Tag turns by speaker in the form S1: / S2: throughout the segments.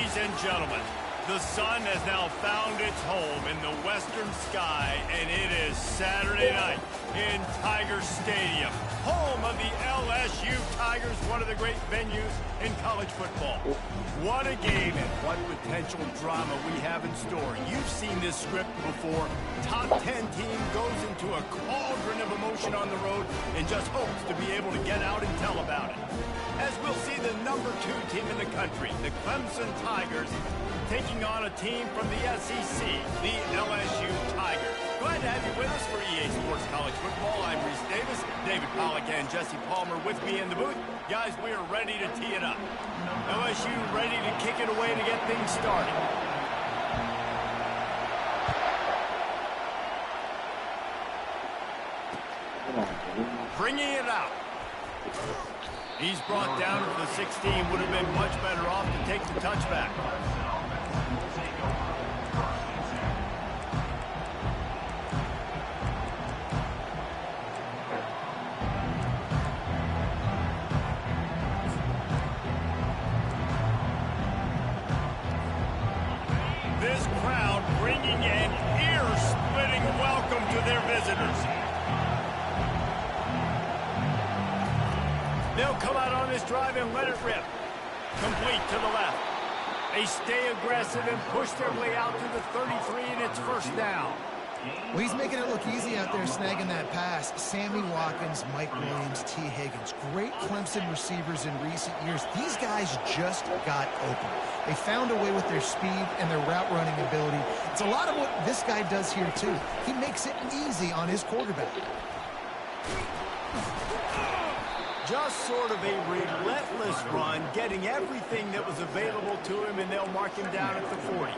S1: Ladies and gentlemen, the sun has now found its home in the western sky, and it is Saturday night in Tiger Stadium, home of the LSU Tigers, one of the great venues in college football. What a game and what potential drama we have in store. You've seen this script before. Top 10 team goes into a cauldron of emotion on the road and just hopes to be able to get out and tell about it. As we'll see the number 2 team in the country, the Clemson Tigers, taking on a team from the SEC, the LSU Tigers. Glad to have you with us for EA Sports College Football. I'm Reese Davis, David Pollack, and Jesse Palmer with me in the booth. Guys, we are ready to tee it up. LSU ready to kick it away to get things started. Bringing it out. He's brought down to the 16. Would have been much better off to take the touchback. This crowd bringing an ear-splitting welcome to their visitors. They'll come out on this drive and let it rip. Complete to the left. They stay aggressive and push their way out to the 33, and it's first down.
S2: Well, he's making it look easy out there snagging that pass. Sammy Watkins, Mike Williams, T. Higgins. Great Clemson receivers in recent years. These guys just got open. They found a way with their speed and their route running ability. It's a lot of what this guy does here, too. He makes it easy on his quarterback.
S1: Just sort of a relentless run, getting everything that was available to him, and they'll mark him down at the 40.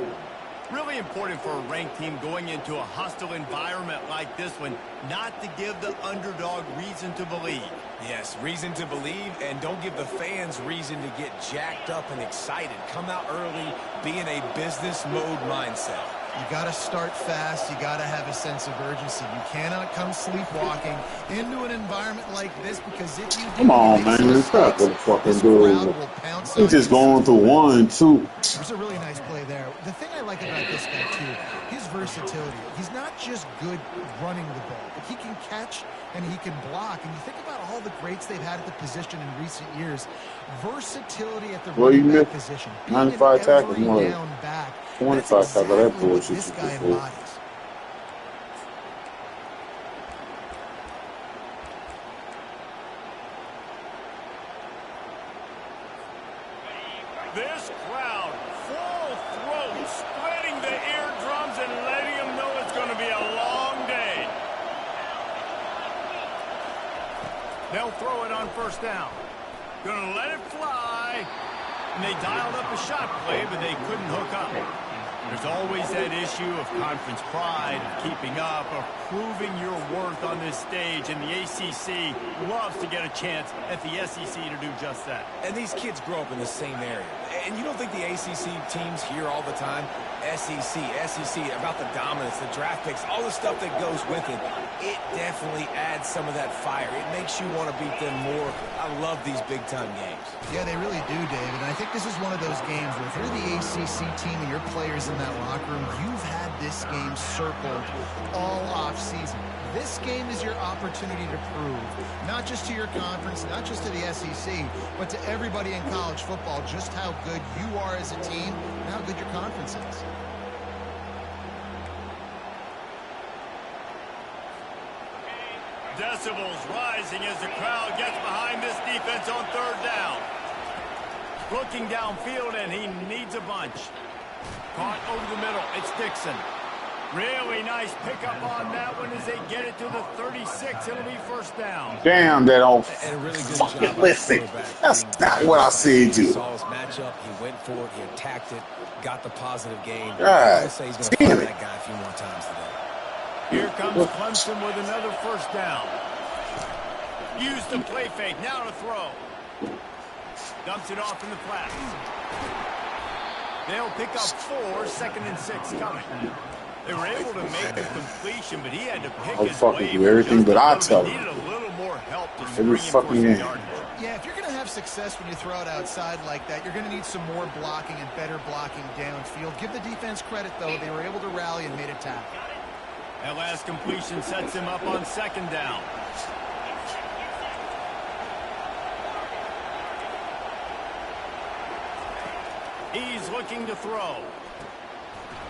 S1: Really important for a ranked team going into a hostile environment like this one, not to give the underdog reason to believe.
S3: Yes, reason to believe, and don't give the fans reason to get jacked up and excited. Come out early, be in a business mode mindset.
S2: You got to start fast. You got to have a sense of urgency. You cannot come sleepwalking into an environment like this, because if you do,
S4: come on, man, let's not what the fucking do. He's just going through 1, 2.
S2: There's a really nice play there. The thing I like about this guy too, his versatility. He's not just good running the ball, but he can catch and he can block. And you think about all the greats they've had at the position in recent years. Versatility at the running back position.
S4: 95 tackles, more
S2: down back.
S4: 25 tackles. That bullshit.
S2: This guy embodies.
S1: This crowd, full throat, splitting the eardrums and letting them know it's going to be a long day. They'll throw it on first down. Going to let it fly. And they dialed up a shot play, but they couldn't hook up. There's always that issue of conference pride, of keeping up, of proving your worth on this stage, and the ACC loves to get a chance at the SEC to do just that.
S3: And these kids grow up in the same area. And you don't think the ACC teams hear all the time, SEC, about the dominance, the draft picks, all the stuff that goes with it. It definitely adds some of that fire. It makes you want to beat them more. I love these big-time games.
S2: Yeah, they really do, David. And I think this is one of those games where if you're the ACC team and your players in that locker room, you've had this game circled all off-season. This game is your opportunity to prove, not just to your conference, not just to the SEC, but to everybody in college football, just how good you are as a team and how good your conference is.
S1: Decibels rising as the crowd gets behind this defense on third down. Looking downfield, and he needs a bunch. Caught over the middle. It's Dixon. Really nice pickup on that one as they get it to the 36. It'll be first down.
S4: Damn, that don't
S3: really
S4: fucking listen. That's not what I said to you.
S3: He saw his matchup. He went for it. He attacked it. Got the positive gain.
S4: God,
S3: I'd say he's going to find that guy a few more times today.
S1: Here comes Clemson with another first down. Use the play fake. Now to throw. Dumps it off in the flat. They'll pick up 4, 2nd and 6 coming. They were able to make the completion, but he had to pick his way.
S4: Do everything, but I tell him.
S1: Needed a little more help to
S4: every fucking game.
S2: Yeah, if you're going to have success when you throw it outside like that. You're going to need some more blocking and better blocking downfield. Give the defense credit, though. They were able to rally and made a tackle.
S1: That last completion sets him up on 2nd down. He's looking to throw.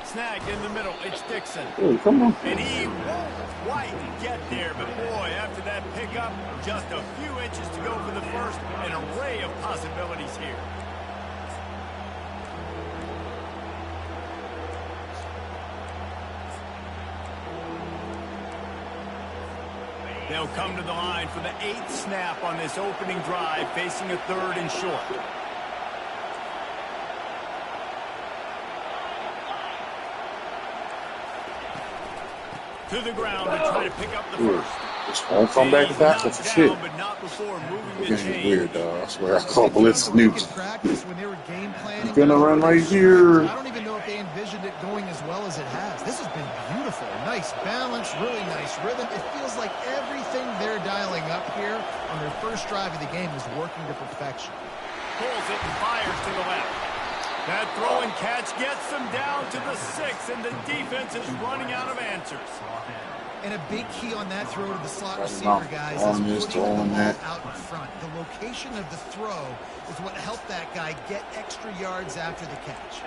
S1: Snagged in the middle. It's Dixon.
S4: Hey, come on.
S1: And he won't quite get there. But, boy, after that pickup, just a few inches to go for the first. An array of possibilities here. They'll come to the line for the 8th snap on this opening drive, facing a 3rd and short. To the ground to try to pick up the first.
S4: I'll come back to that for shit.
S1: But not before moving the
S4: This is
S1: chain.
S4: weird, dog. I swear I call blitz news.
S2: Practice when they were game planning.
S4: Gonna run right here.
S2: I don't even know if they envisioned it going as well as it has. This has been beautiful. Nice balance, really nice rhythm. It feels like everything they're dialing up here on their first drive of the game is working to perfection.
S1: Pulls it and fires to the left. That throw and catch gets them down to the 6, and the defense is running out of answers.
S2: And a big key on that throw to the slot receiver, guys, is putting the ball out in front. The location of the throw is what helped that guy get extra yards after the catch.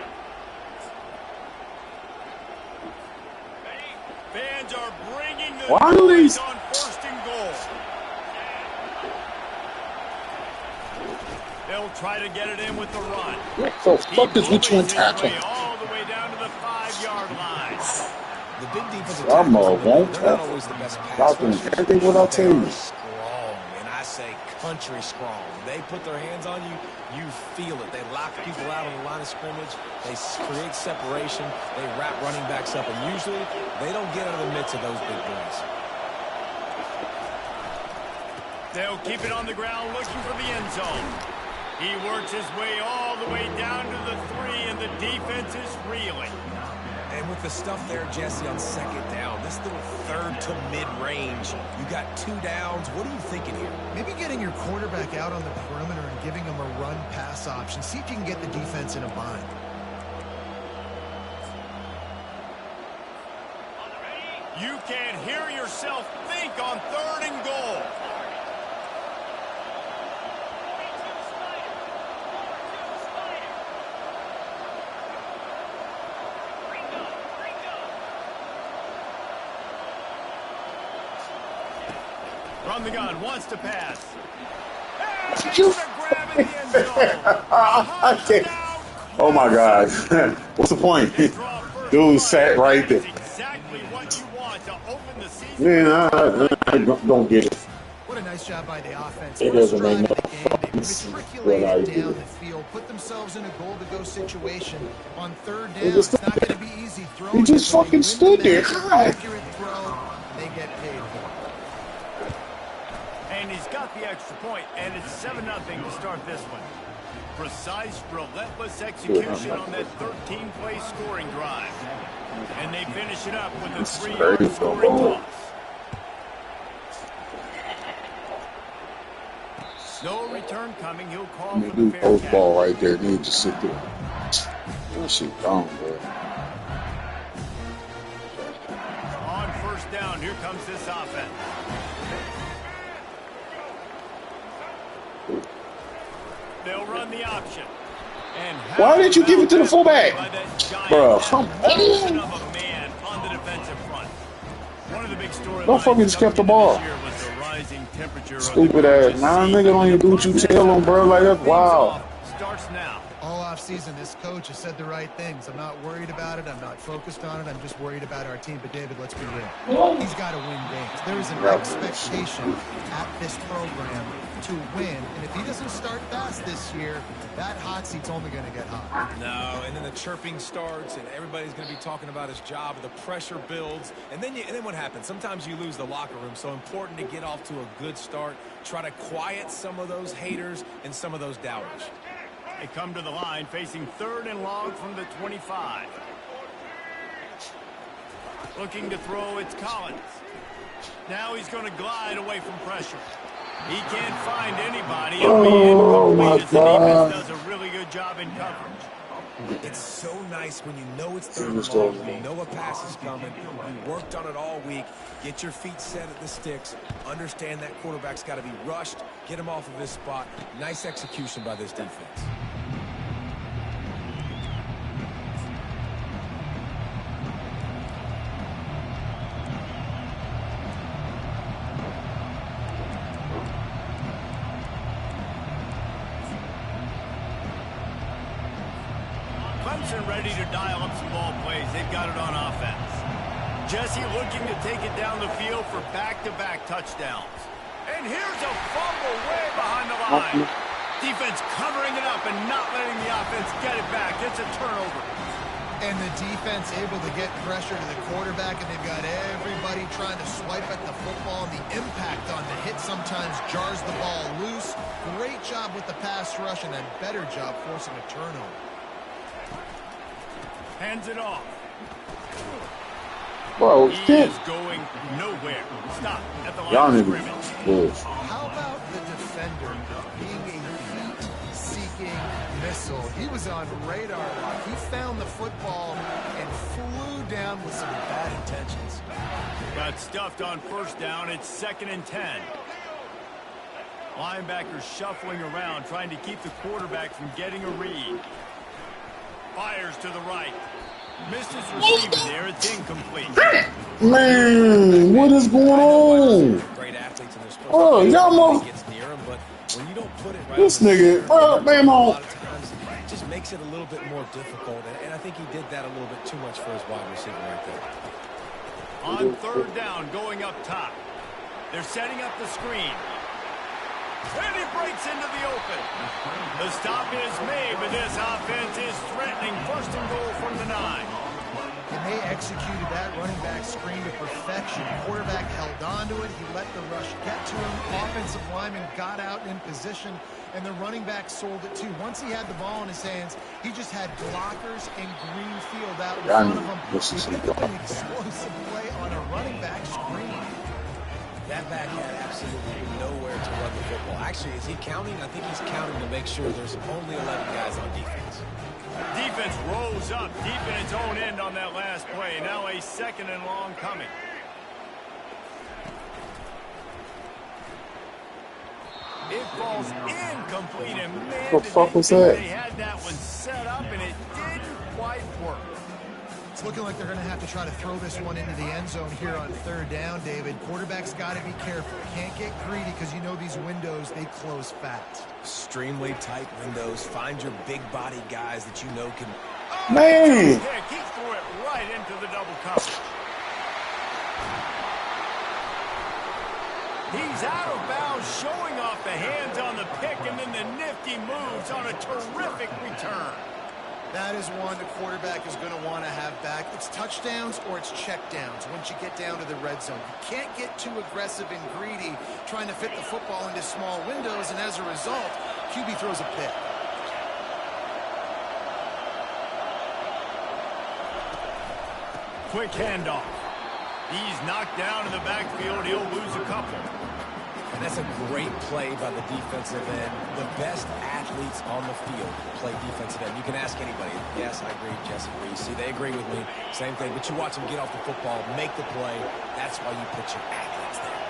S1: Fans are bringing the
S4: Why do
S1: noise
S4: these-
S1: on 1st and goal. They'll try to get it in with the run.
S4: What the fuck is with you and
S1: His
S4: tackle?
S1: way all the way down to the 5-yard line.
S3: The big defensive
S4: I'm
S3: tackles,
S4: won't
S3: they're not
S4: tackle.
S3: always the best pass
S4: Y'all doing
S3: rushers,
S4: everything what I
S3: but
S4: tell
S3: they
S4: you.
S3: are strong, and I say country strong. They put their hands on you, you feel it. They lock people out on the line of scrimmage. They create separation. They wrap running backs up, and usually they don't get out of the midst of those big boys.
S1: They'll keep it on the ground looking for the end zone. He works his way all the way down to the 3, and the defense is reeling.
S3: And with the stuff there, Jesse, on 2nd down, this little 3rd to mid-range, you got 2 downs. What are you thinking here?
S2: Maybe getting your quarterback out on the perimeter and giving him a run-pass option. See if you can get the defense in a bind.
S1: You can't hear yourself think on 3rd and goal. From the gun, wants to pass. And
S4: You-
S1: gets the grab in the end zone.
S4: I can't. Oh my God. What's the point? Dude sat right there.
S1: Exactly what you want to open the season.
S4: Man, I don't get it.
S2: What a nice job by the offense.
S4: It
S2: First
S4: doesn't make
S2: drive of
S4: no
S2: the game, they
S4: sense.
S2: matriculated
S4: What I
S2: down
S4: do.
S2: the field, put themselves in a goal-to-go situation on 3rd
S4: They
S2: down.
S4: just-
S2: It's not going to be easy throwing.
S4: He just
S2: it, but they
S4: fucking
S2: win
S4: stood
S2: the
S4: there.
S2: match.
S4: God.
S2: Accurate throw, they get paid for it.
S1: And he's got the extra point, and it's 7-0 to start this one. Precise, relentless execution on that 13-play scoring drive. And they finish it up with a 3-yard scoring toss. No return coming. He'll call for the
S4: Dude,
S1: fair
S4: post
S1: catch.
S4: ball right there. Need to sit there. That shit gone, bro.
S1: On 1st down, here comes this offense. They'll run the option. And
S4: Why did you give it to the fullback?
S1: by that giant
S4: Bro, come
S1: mountain
S4: on.
S1: of a man on the defensive front. One of the big storylines
S4: Motherfucker just kept the
S1: coming
S4: ball.
S1: into this year was the rising temperature of the
S4: Stupid ass.
S1: coaches'
S4: Nah,
S1: seat.
S4: nigga don't even do what you tell him, bro. Like, that's
S1: Things
S4: wild.
S1: off starts now.
S2: All offseason, this coach has said the right things. I'm not worried about it. I'm not focused on it. I'm just worried about our team. But, David, let's be real. He's got to win games. There is an expectation at this program to win. And if he doesn't start fast this year, that hot seat's only going to get hot.
S3: No, and then the chirping starts, and everybody's going to be talking about his job. The pressure builds, and then what happens? Sometimes you lose the locker room. So important to get off to a good start. Try to quiet some of those haters and some of those doubters.
S1: They come to the line facing 3rd and long from the 25. Looking to throw, it's Collins. Now he's going to glide away from pressure. He can't find anybody.
S4: Oh, my
S1: The defense
S4: God.
S1: does a really good job in coverage.
S3: It's so nice when you know it's third and long, you know a pass is coming, you worked on it all week, get your feet set at the sticks, understand that quarterback's got to be rushed, get him off of his spot. Nice execution by this defense.
S1: Clemson ready to dial up some ball plays. They've got it on offense. Jesse looking to take it down the field for back-to-back touchdowns. And here's a fumble way behind the line. Defense covering it up and not letting the offense get it back. It's a turnover.
S2: And the defense able to get pressure to the quarterback, and they've got everybody trying to swipe at the football, and the impact on the hit sometimes jars the ball loose. Great job with the pass rush, and a better job forcing a turnover.
S1: Hands it off.
S4: Bro,
S1: He
S4: shit.
S1: is going nowhere. Stop at the
S4: Y'all
S1: line of
S4: niggas
S1: scrimmage.
S4: bullshit.
S2: How about the defender being a heat-seeking missile? He was on radar lock. He found the football and flew down with some bad intentions.
S1: Got stuffed on first down. It's 2nd and 10. Linebackers shuffling around, trying to keep the quarterback from getting a read. Fires to the right. Misses receiving there. It's incomplete.
S4: Man, what is going on?
S3: Great athletes and they're supposed
S4: Oh,
S3: to
S4: y'all
S3: know
S4: mother-
S3: gets near him, but when you don't put it right
S4: This
S3: on the
S4: nigga,
S3: center,
S4: bro, man,
S3: a
S4: on.
S3: lot of times it just makes it a little bit more difficult, and I think he did that a little bit too much for his wide receiver right there.
S1: On third down, going up top. They're setting up the screen. And he breaks into the open. The stop is made, but this offense is threatening. 1st and goal from the 9.
S2: And they executed that running back screen to perfection. Quarterback held on to it. He let the rush get to him. Offensive lineman got out in position, and the running back sold it too. Once he had the ball in his hands, he just had blockers and green field out in front of him. He picked up an explosive play on a running back screen.
S3: That back had absolutely nowhere to run the football. Actually, is he counting? I think he's counting to make sure there's only 11 guys on defense.
S1: Defense rose up deep in its own end on that last play. Now a 2nd and long coming. It falls incomplete, and man,
S4: What the fuck was that?
S1: they had that one set up, and it didn't quite work.
S2: It's looking like they're going to have to try to throw this one into the end zone here on third down, David. Quarterback's got to be careful. Can't get greedy because you know these windows, they close fast.
S3: Extremely tight windows. Find your big body guys that you know can...
S4: Man.
S1: He threw it right into the double coverage. He's out of bounds, showing off the hands on the pick, and then the nifty moves on a terrific return.
S2: That is one the quarterback is going to want to have back. It's touchdowns or it's checkdowns once you get down to the red zone. You can't get too aggressive and greedy trying to fit the football into small windows, and as a result, QB throws a pick.
S1: Quick handoff. He's knocked down in the backfield. He'll lose a couple.
S3: And that's a great play by the defensive end. The best athletes on the field play defensive end. You can ask anybody. Yes, I agree. Jesse agrees. See, they agree with me. Same thing. But you watch them get off the football, make the play. That's why you put your athletes there.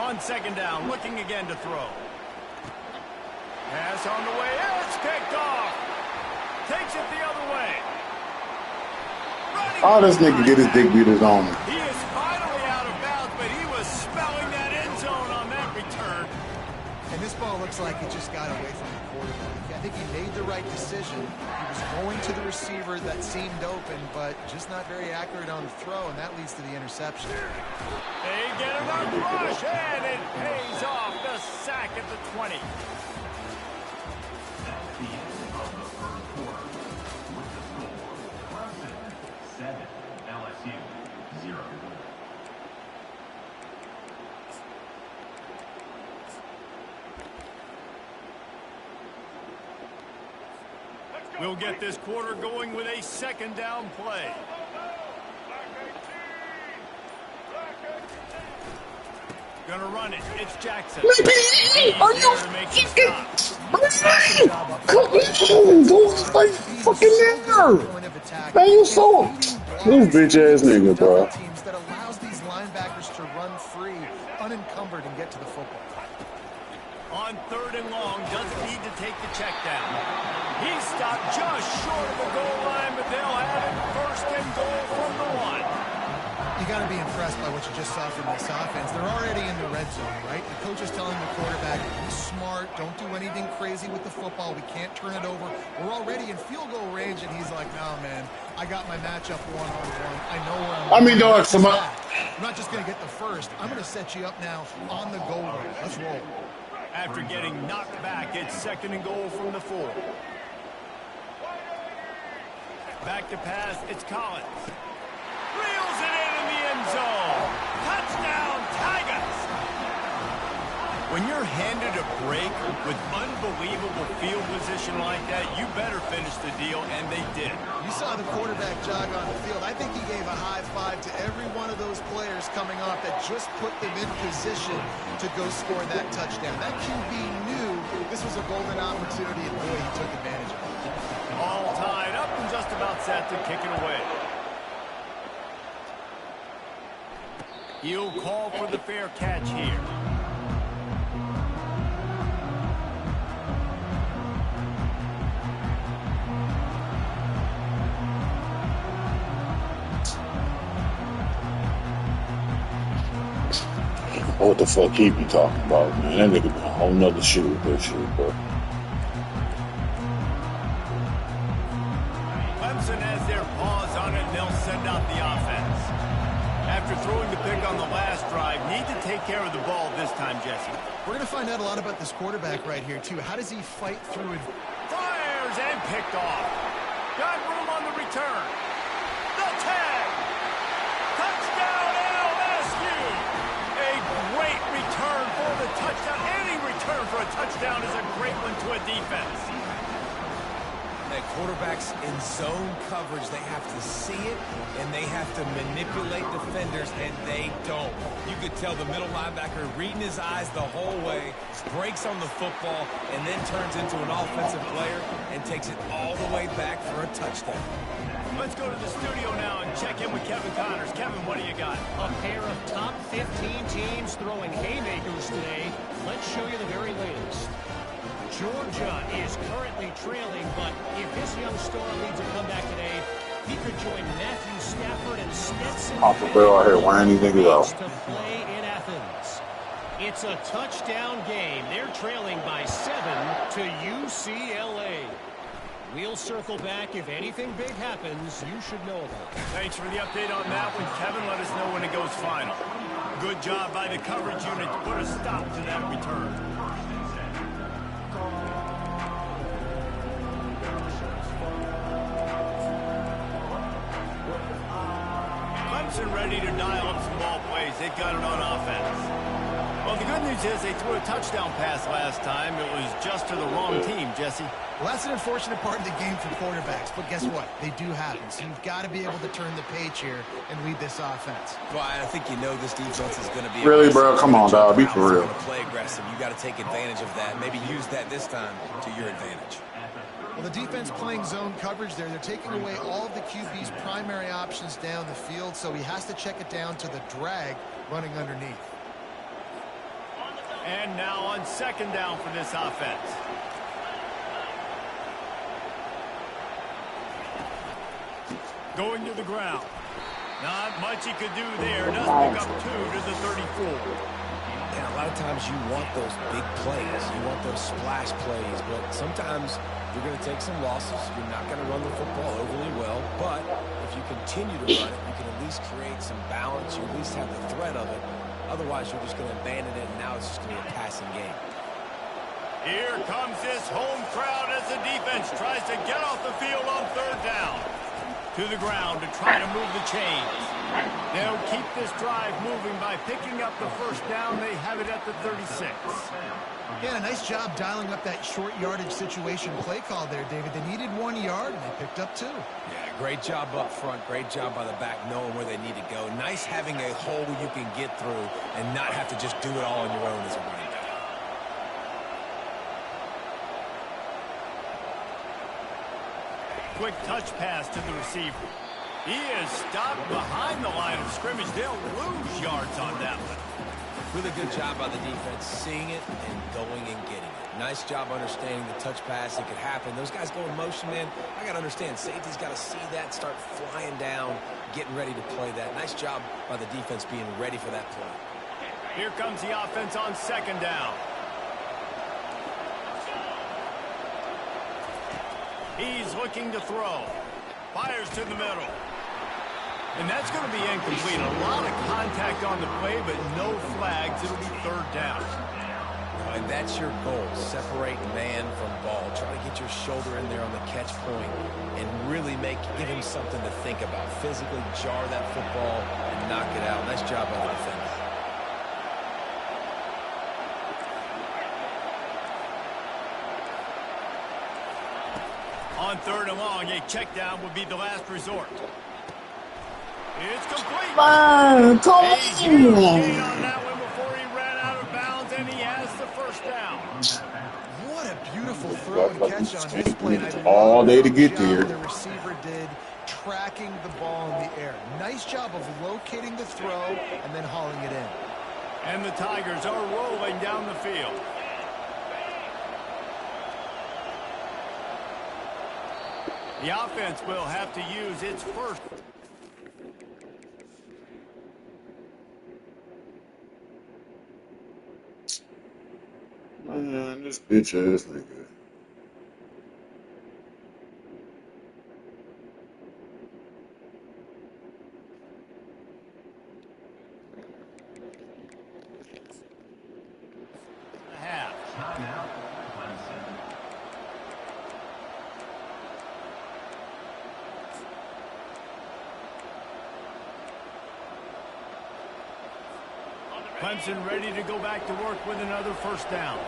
S1: On 2nd down, looking again to throw. Pass on the way. It's picked off. Takes it the other way.
S4: How this nigga get his dick beaters on him?
S1: He is finally out of bounds, but he was spelling that end zone on that return.
S2: And this ball looks like it just got away from the quarterback. I think he made the right decision. He was going to the receiver that seemed open, but just not very accurate on the throw, and that leads to the interception.
S1: They get him a rush, and it pays off. The sack at the 20. We'll get this quarter going with a 2nd down play. Gonna run it. It's Jackson.
S4: Are you fucking come on, go like fucking there. Man, you so this bitch ass nigga, bro.
S2: Teams that allows these linebackers to run free, unencumbered, and get to the football.
S1: On 3rd and long, doesn't need to take the check down. He stopped just short of the goal line, but they'll have it 1st and goal from the 1.
S2: You got to be impressed by what you just saw from this offense. They're already in the red zone, right? The coach is telling the quarterback, be smart, don't do anything crazy with the football. We can't turn it over. We're already in field goal range, and he's like, no, man, I got my matchup one-on-one. I know where I'm
S4: I mean, dog,
S2: I'm not just going to get the first. I'm going to set you up now on the goal line. Let's roll.
S1: After getting knocked back, it's 2nd and goal from the 4. Back to pass, it's Collins. Reels it in the end zone. Touchdown, Tigers! When you're handed a break with unbelievable field position like that, you better finish the deal, and they did.
S2: You saw the quarterback jog on the field. I think he gave a high five to every one of those players coming off that just put them in position to go score that touchdown. That QB knew this was a golden opportunity, and boy, he took advantage of it.
S1: All tied up and just about set to kick it away. He'll call for the fair catch here.
S4: What the fuck he be talking about, man? That nigga be a whole nother shit with that shit, bro.
S1: Clemson has their paws on it, and they'll send out the offense. After throwing the pick on the last drive, need to take care of the ball this time, Jesse.
S2: We're going to find out a lot about this quarterback right here, too. How does he fight through it?
S1: Fires and picked off. Got room on the return. The tag. Touchdown, LSU. A great return for the touchdown. Any return for a touchdown is a great one to a defense.
S3: That quarterbacks in zone coverage, they have to see it, and they have to manipulate defenders, and they don't. You could tell the middle linebacker reading his eyes the whole way, breaks on the football, and then turns into an offensive player and takes it all the way back for a touchdown.
S1: Let's go to the studio now and check in with Kevin Connors. Kevin, what do you got?
S5: A pair of top 15 teams throwing haymakers today. Let's show you the very latest. Georgia is currently trailing, but if this young star leads a comeback today, he could join Matthew Stafford and Stetson
S4: Off the barrel out here, wearing these niggas out.
S5: to play in Athens. It's a touchdown game. They're trailing by 7 to UCLA. We'll circle back. If anything big happens, you should know about it.
S1: Thanks for the update on that one, Kevin. Let us know when it goes final. Good job by the coverage unit to put a stop to that return. Clemson ready to dial up some ball plays. They've got it on offense. Well, the good news is they threw a touchdown pass last time. It was just to the wrong team, Jesse.
S2: Well, that's an unfortunate part of the game for quarterbacks, but guess what? They do happen, so you've got to be able to turn the page here and lead this offense.
S3: Well, I think you know this defense is going to be
S4: Really, bro? Come on, dog. Be for real.
S3: Play aggressive. You got to take advantage of that. Maybe use that this time to your advantage.
S2: Well, the defense playing zone coverage there. They're taking away all of the QB's primary options down the field, so he has to check it down to the drag running underneath.
S1: And now on 2nd down for this offense. Going to the ground. Not much he could do there. Does pick up 2 to the 34.
S3: Yeah, a lot of times you want those big plays. You want those splash plays, but sometimes you're going to take some losses. You're not going to run the football overly well, but if you continue to run it, you can at least create some balance. You at least have the threat of it. Otherwise, you're just going to abandon it, and now it's just going to be a passing game.
S1: Here comes this home crowd as the defense tries to get off the field on 3rd down. To the ground to try to move the chains. They'll keep this drive moving by picking up the first down. They have it at the 36.
S2: Yeah, nice job dialing up that short yardage situation play call there, David. They needed 1 yard, and they picked up 2.
S3: Yeah, great job up front. Great job by the back knowing where they need to go. Nice having a hole you can get through and not have to just do it all on your own as a running back.
S1: Quick touch pass to the receiver. He is stopped behind the line of scrimmage. They'll lose yards on that one.
S3: Really good job by the defense, seeing it and going and getting it. Nice job understanding the touch pass. It could happen. Those guys go in motion, man. I got to understand. Safety's got to see that, start flying down, getting ready to play that. Nice job by the defense being ready for that play.
S1: Here comes the offense on second down. He's looking to throw. Fires to the middle. And that's going to be incomplete. A lot of contact on the play, but no flags. It'll be third down.
S3: And that's your goal. Separate man from ball. Try to get your shoulder in there on the catch point and really give him something to think about. Physically jar that football and knock it out. Nice job by the defender.
S1: On third and long, a check down would be the last resort. It's complete.
S4: Man, come
S1: A huge gain
S4: on.
S1: on that one before he ran out of bounds, and he has the first down.
S2: What a beautiful throw and catch on this play.
S4: It's all day to get there.
S2: The receiver did tracking the ball in the air. Nice job of locating the throw and then hauling it in.
S1: And the Tigers are rolling down the field. The offense will have to use its first.
S4: Man, this bitch ass nigga.
S1: Half.
S6: Timeout, Clemson.
S1: Clemson ready to go back to work with another first down.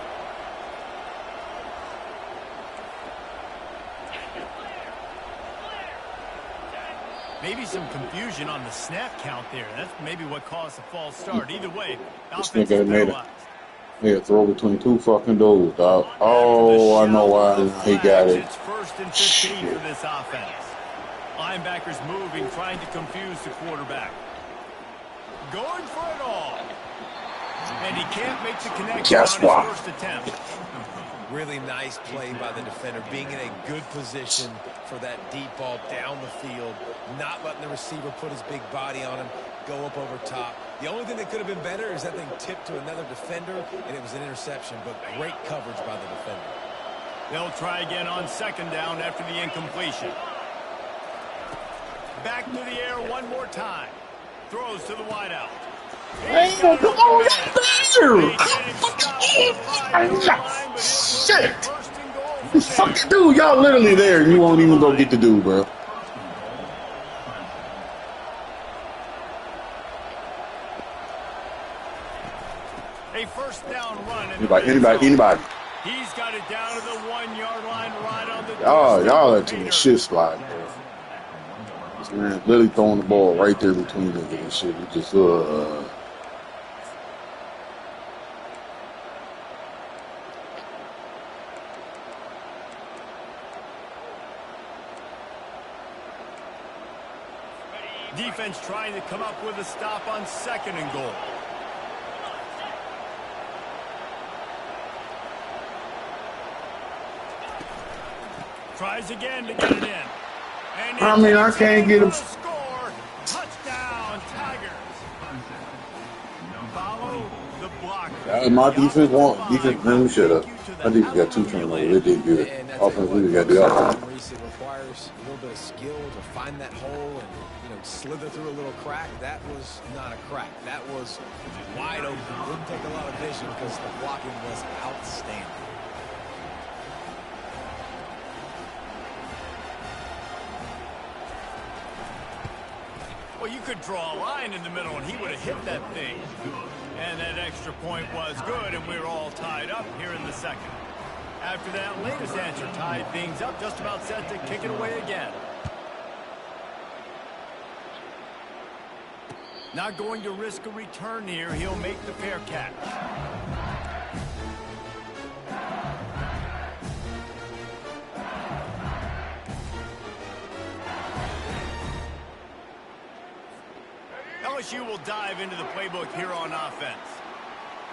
S1: Maybe some confusion on the snap count there. That's maybe what caused the false start. Either way,
S4: This
S1: offense
S4: nigga
S1: is
S4: made
S1: paralyzed.
S4: a throw between two fucking doors, dog. Oh, I know why he got it.
S1: It's first and 15 for this offense. Linebackers moving, trying to confuse the quarterback. Going for it all. And he can't make the connection
S4: Guess
S1: on his
S4: what?
S1: first attempt.
S3: Really nice play by the defender, being in a good position for that deep ball down the field, not letting the receiver put his big body on him, go up over top. The only thing that could have been better is that thing tipped to another defender, and it was an interception, but great coverage by the defender.
S1: They'll try again on second down after the incompletion. Back to the air one more time. Throws to the wideout.
S4: Hey, come on, there! Shit! You fucking dude, y'all literally there, and you won't even go get the dude, bro.
S1: A first down run.
S4: Anybody.
S1: He's got it down to the 1 yard line right on the
S4: Y'all let too much shit slide, bro. This man literally throwing the ball right there between them and shit. It just
S1: Defense trying to come up with a stop on second and goal. Tries again to get it in. And
S4: I mean, I can't get him.
S1: Score. Touchdown, Tigers. Follow the block.
S4: my defense man, shut up. My defense got 2 turnovers. They did good. Offensively, got the offense.
S3: It requires a little bit of skill to find that hole and slither through a little crack. That was not a crack. That was wide open. Didn't take a lot of vision because the blocking was outstanding.
S1: Well, you could draw a line in the middle, and he would have hit that thing. And that extra point was good, and we're all tied up here in the second. After that latest answer tied things up, just about set to kick it away again. Not going to risk a return here. He'll make the fair catch. LSU will dive into the playbook here on offense.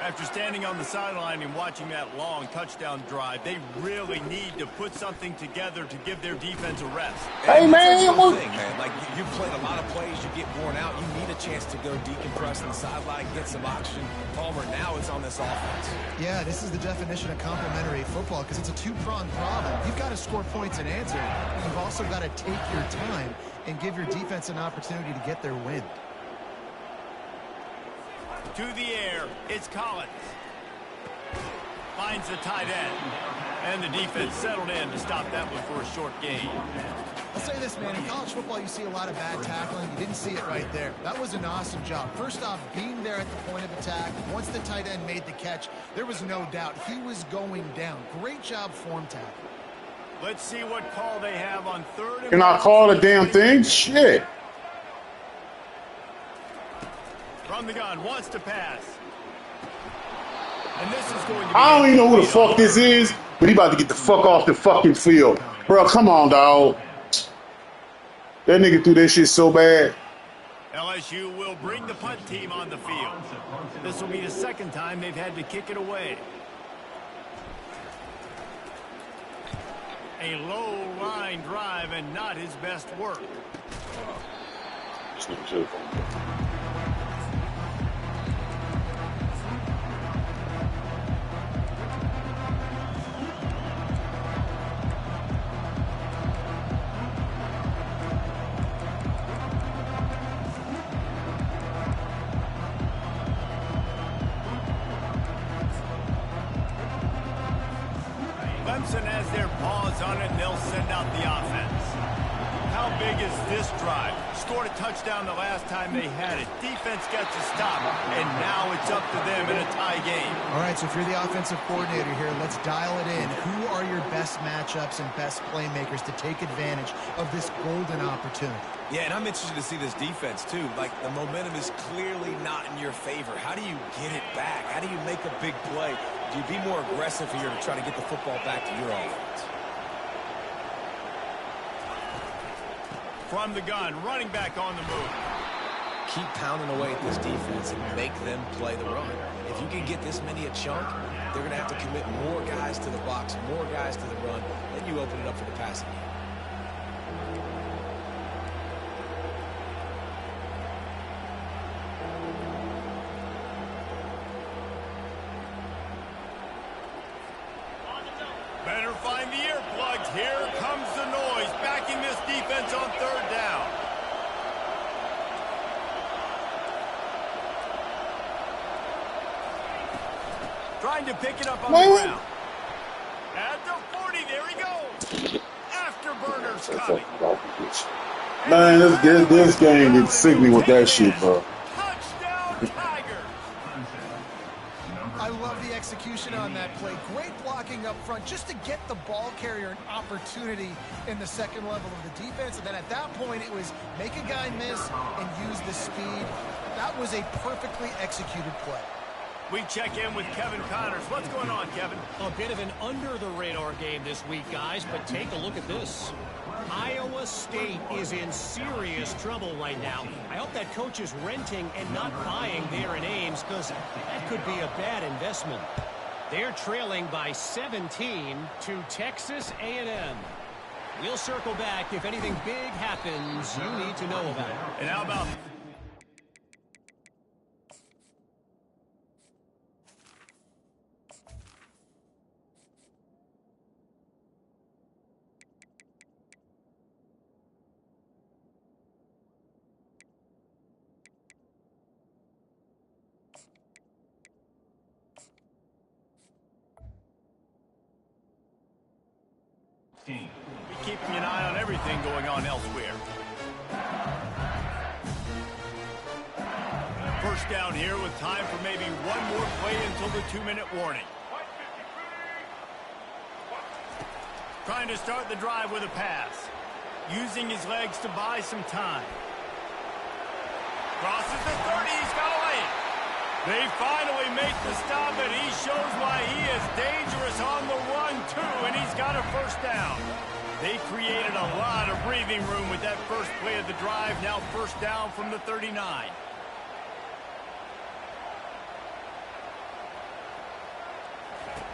S1: After standing on the sideline and watching that long touchdown drive, they really need to put something together to give their defense a rest.
S4: Hey, man,
S3: Like, you've played a lot of plays, you get worn out, you need a chance to go decompress on the sideline, get some oxygen. Palmer, now it's on this offense.
S2: Yeah, this is the definition of complementary football because it's a two-pronged problem. You've got to score points and answer. You've also got to take your time and give your defense an opportunity to get their win.
S1: To the air, it's Collins. Finds the tight end. And the defense settled in to stop that one for a short gain.
S2: I'll say this, man. In college football, you see a lot of bad tackling. You didn't see it right there. That was an awesome job. First off, being there at the point of attack. Once the tight end made the catch, there was no doubt he was going down. Great job form tackle.
S1: Let's see what call they have on third and
S4: can I call the damn thing? Shit.
S1: From the gun, wants to pass. And this is going to be
S4: I don't even know who the fuck this is, but he about to get the fuck off the fucking field. Bro, come on, dog. That nigga threw that shit so bad.
S1: LSU will bring the punt team on the field. This will be the second time they've had to kick it away. A low line drive and not his best work. Clemson has their paws on it, and they'll send out the offense. How big is this drive? Scored a touchdown the last time they had it. Defense gets a stop, and now it's up to them in a tie game.
S2: All right, so if you're the offensive coordinator here, let's dial it in. Who are your best matchups and best playmakers to take advantage of this golden opportunity?
S3: Yeah, and I'm interested to see this defense, too. Like, the momentum is clearly not in your favor. How do you get it back? How do you make a big play? Do you be more aggressive here to try to get the football back to your offense?
S1: From the gun, running back on the move.
S3: Keep pounding away at this defense and make them play the run. If you can get this many a chunk, they're going to have to commit more guys to the box, more guys to the run. Then you open it up for the passing game.
S1: Better find the earplugs. Here comes the noise, backing this defense on third down. Trying to pick it up on the ground. At the 40, there he goes. Afterburners coming.
S4: Man, this game gets sick me with that shit, bro.
S1: Touchdown, Tigers.
S2: I love the execution on that play. Great blocking up front just to get the ball carrier an opportunity in the second level of the defense. And then at that point, it was make a guy miss and use the speed. That was a perfectly executed play.
S1: We check in with Kevin Connors. What's going on, Kevin?
S5: A bit of an under-the-radar game this week, guys, but take a look at this. Iowa State is in serious trouble right now. I hope that coach is renting and not buying there in Ames, because that could be a bad investment. They're trailing by 17 to Texas A&M. We'll circle back if anything big happens you need to know about.
S1: And how about...
S6: team.
S1: Keeping an eye on everything going on elsewhere. first down here with time for maybe one more play until the 2-minute warning. Trying to start the drive with a pass. Using his legs to buy some time. Crosses the 30. He's got a lane. They finally make the stop, and he shows why he is dangerous on the run, too, and he's got a first down. They created a lot of breathing room with that first play of the drive. Now first down from the 39.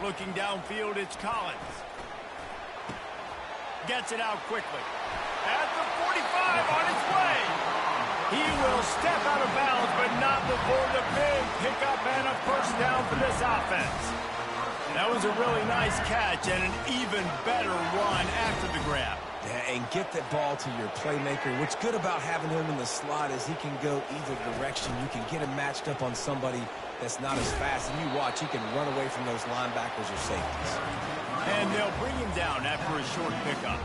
S1: Looking downfield, it's Collins. Gets it out quickly. At the 45, on its way. He will step out of bounds, but not before the big pickup and a first down for this offense. That was a really nice catch and an even better run after the grab.
S3: Yeah, and get that ball to your playmaker. What's good about having him in the slot is he can go either direction. You can get him matched up on somebody that's not as fast, and you watch, he can run away from those linebackers or safeties.
S1: And they'll bring him down after a short pickup.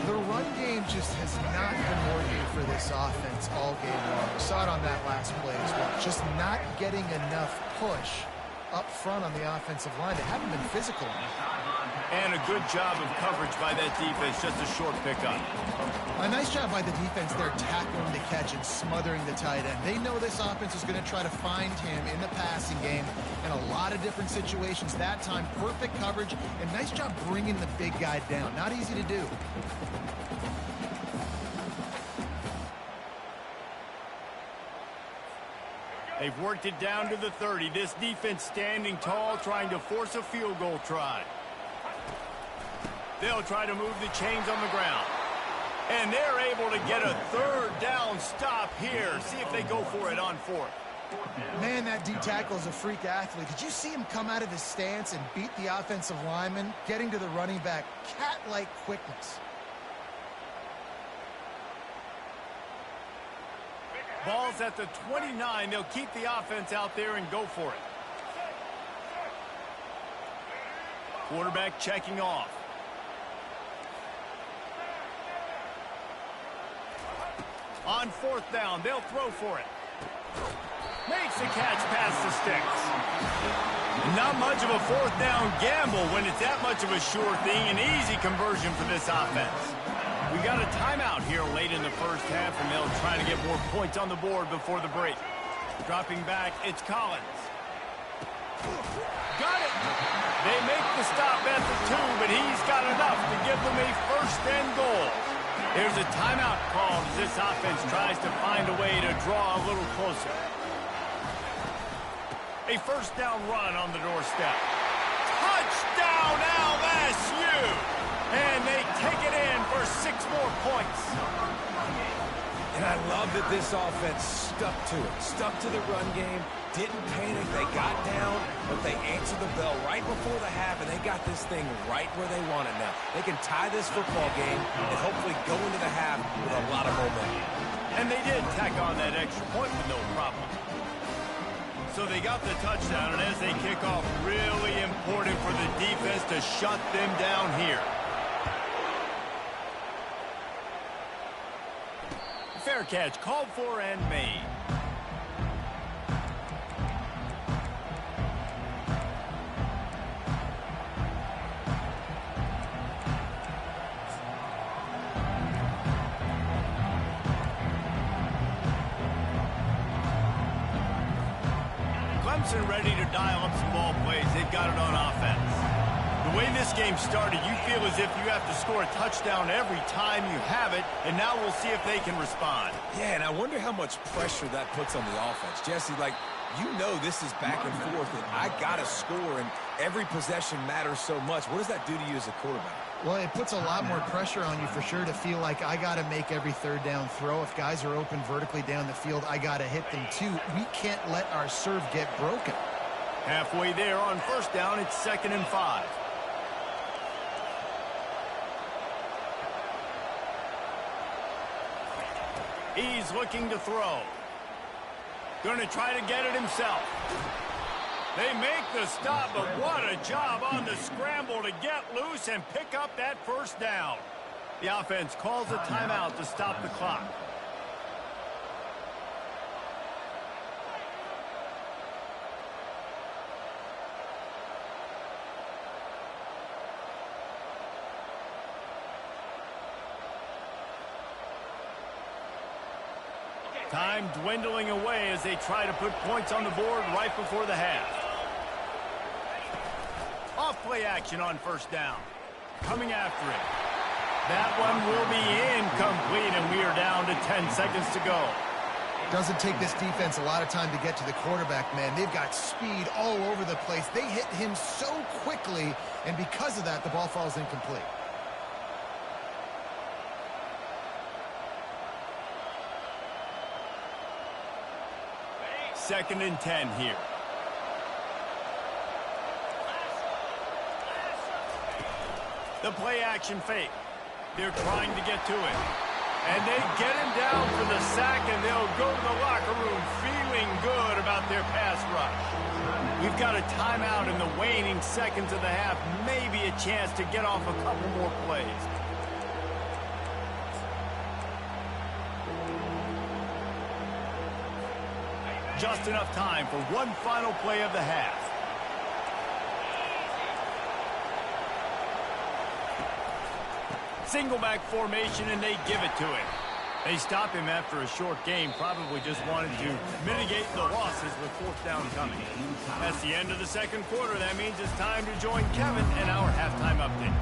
S2: The run game just has not been working for this offense all game long. We saw it on that last play as well. Just not getting enough push up front on the offensive line. They haven't been physical enough.
S1: And a good job of coverage by that defense, just a short pickup.
S2: A nice job by the defense there, tackling the catch and smothering the tight end. They know this offense is going to try to find him in the passing game in a lot of different situations. That time, perfect coverage, and nice job bringing the big guy down. Not easy to do.
S1: They've worked it down to the 30. This defense standing tall, trying to force a field goal try. They'll try to move the chains on the ground. And they're able to get a third down stop here. See if they go for it on fourth.
S2: Man, that D tackle is a freak athlete. Did you see him come out of his stance and beat the offensive lineman, getting to the running back? Cat-like quickness.
S1: Ball's at the 29. They'll keep the offense out there and go for it. Quarterback checking off. On fourth down, they'll throw for it. Makes the catch past the sticks. Not much of a fourth down gamble when it's that much of a sure thing. An easy conversion for this offense. We got a timeout here late in the first half, and they'll try to get more points on the board before the break. Dropping back, it's Collins. Got it. They make the stop at the 2, but he's got enough to give them a first and goal. There's a timeout called as this offense tries to find a way to draw a little closer. A first down run on the doorstep. Touchdown LSU! And they take it in for 6 more points.
S3: And I love that this offense stuck to it. Stuck to the run game. Didn't panic. They got down, but they answered the bell right before the half, and they got this thing right where they want it now. They can tie this football game and hopefully go into the half with a lot of momentum.
S1: And they did tack on that extra point with no problem. So they got the touchdown, and as they kick off, really important for the defense to shut them down here. Fair catch called for and made. Clemson ready to dial up some ball plays. They've got it on offense. The way this game started, you feel as if you have to score a touchdown every time you have it, and now we'll see if they can respond.
S3: Yeah, and I wonder how much pressure that puts on the offense. Jesse, like, you know this is back and forth, and I got to score, and every possession matters so much. What does that do to you as a quarterback?
S2: Well, it puts a lot more pressure on you for sure to feel like I got to make every third down throw. If guys are open vertically down the field, I got to hit them too. We can't let our serve get broken.
S1: Halfway there on first down, it's 2nd and 5. He's looking to throw. Going to try to get it himself. They make the stop, but what a job on the scramble to get loose and pick up that first down. The offense calls a timeout to stop the clock. Time dwindling away as they try to put points on the board right before the half. Off-play action on first down. Coming after it. That one will be incomplete, and we are down to 10 seconds to go.
S2: Doesn't take this defense a lot of time to get to the quarterback, man. They've got speed all over the place. They hit him so quickly, and because of that, the ball falls incomplete.
S1: Second and 10 here. The play action fake. They're trying to get to it. And they get him down for the sack, and they'll go to the locker room feeling good about their pass rush. We've got a timeout in the waning seconds of the half. Maybe a chance to get off a couple more plays. Just enough time for one final play of the half. Single back formation, and they give it to him. They stop him after a short game, probably just wanted to mitigate the losses with fourth down coming. That's the end of the second quarter. That means it's time to join Kevin and our halftime update.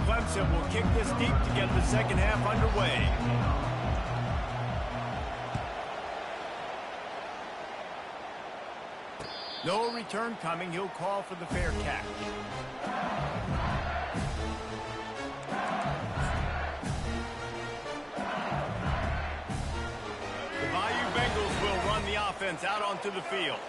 S1: Clemson will kick this deep to get the second half underway. No return coming. He'll call for the fair catch. The Bayou Bengals will run the offense out onto the field.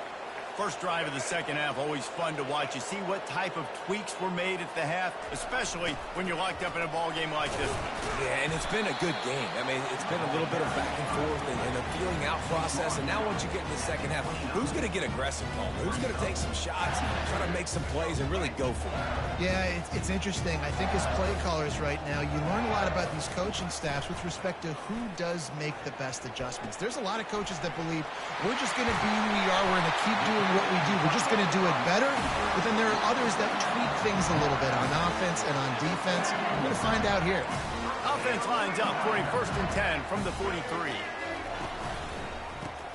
S1: First drive of the second half, always fun to watch. You see what type of tweaks were made at the half, especially when you're locked up in a ball game like this one.
S3: Yeah, and it's been a good game. I mean, it's been a little bit of back and forth and a feeling out process. And now once you get in the second half, who's going to get aggressive, Paul? Who's going to take some shots, try to make some plays, and really go for it?
S2: Yeah, it's interesting. I think as play callers right now, you learn a lot about these coaching staffs with respect to who does make the best adjustments. There's a lot of coaches that believe we're just going to be who we are. We're going to keep doing what we do. We're just going to do it better. But then there are others that tweak things a little bit on offense and on defense. We're going to find out here.
S1: Offense lines up for a 1st and 10 from the 43.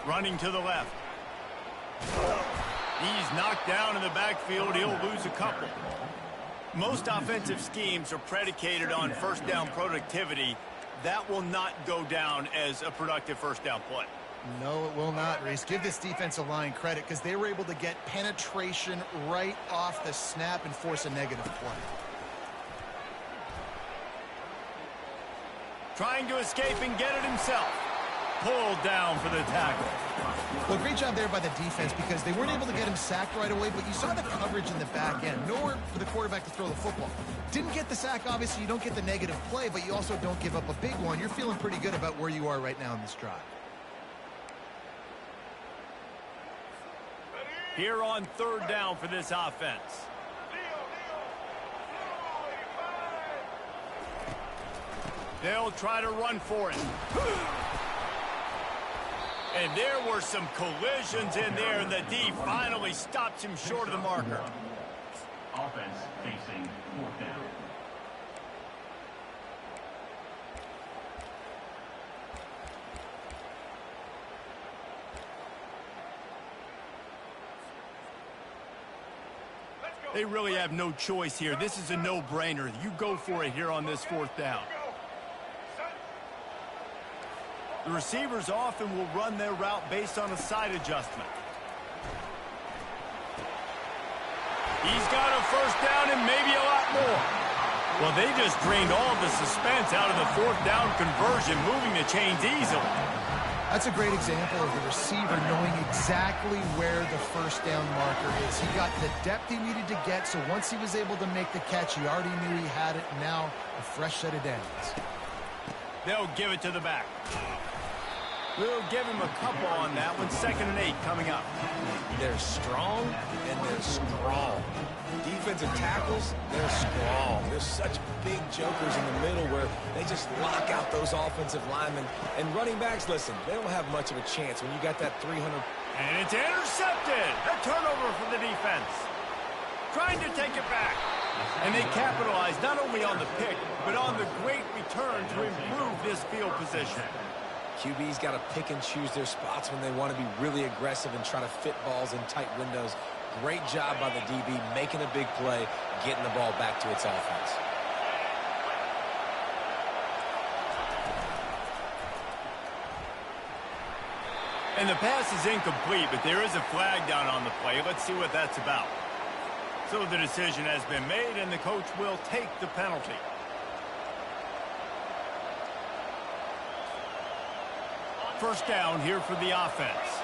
S1: Running to the left. He's knocked down in the backfield. He'll lose a couple. Most offensive schemes are predicated on first down productivity. That will not go down as a productive first down play.
S2: No, it will not, Reese. Give this defensive line credit because they were able to get penetration right off the snap and force a negative play.
S1: Trying to escape and get it himself. Pulled down for the tackle.
S2: Well, great job there by the defense because they weren't able to get him sacked right away, but you saw the coverage in the back end. Nowhere for the quarterback to throw the football. Didn't get the sack, obviously. You don't get the negative play, but you also don't give up a big one. You're feeling pretty good about where you are right now in this drive.
S1: Here on 3rd down for this offense. They'll try to run for it. And there were some collisions in there, and the D finally stops him short of the marker.
S6: Offense facing 4th down.
S1: They really have no choice here. This is a no-brainer. You go for it here on this 4th down. The receivers often will run their route based on a side adjustment. He's got a first down and maybe a lot more. Well, they just drained all the suspense out of the 4th down conversion, moving the chains easily.
S2: That's a great example of the receiver knowing exactly where the first down marker is. He got the depth he needed to get, so once he was able to make the catch, he already knew he had it. Now, a fresh set of downs.
S1: They'll give it to the back. We'll give him a couple on that one. 2nd and 8 coming up.
S3: They're strong, and they're strong. defensive tackles, they're strong. There's such big jokers in the middle where they just lock out those offensive linemen. And running backs, listen, they don't have much of a chance when you got that 300.
S1: And it's intercepted. A turnover for the defense. Trying to take it back. And they capitalize not only on the pick, but on the great return to improve this field position.
S3: QB's got to pick and choose their spots when they want to be really aggressive and try to fit balls in tight windows. Great job by the DB making a big play, getting the ball back to its offense.
S1: And the pass is incomplete, but there is a flag down on the play. Let's see what that's about. So the decision has been made, and the coach will take the penalty. First down here for the offense.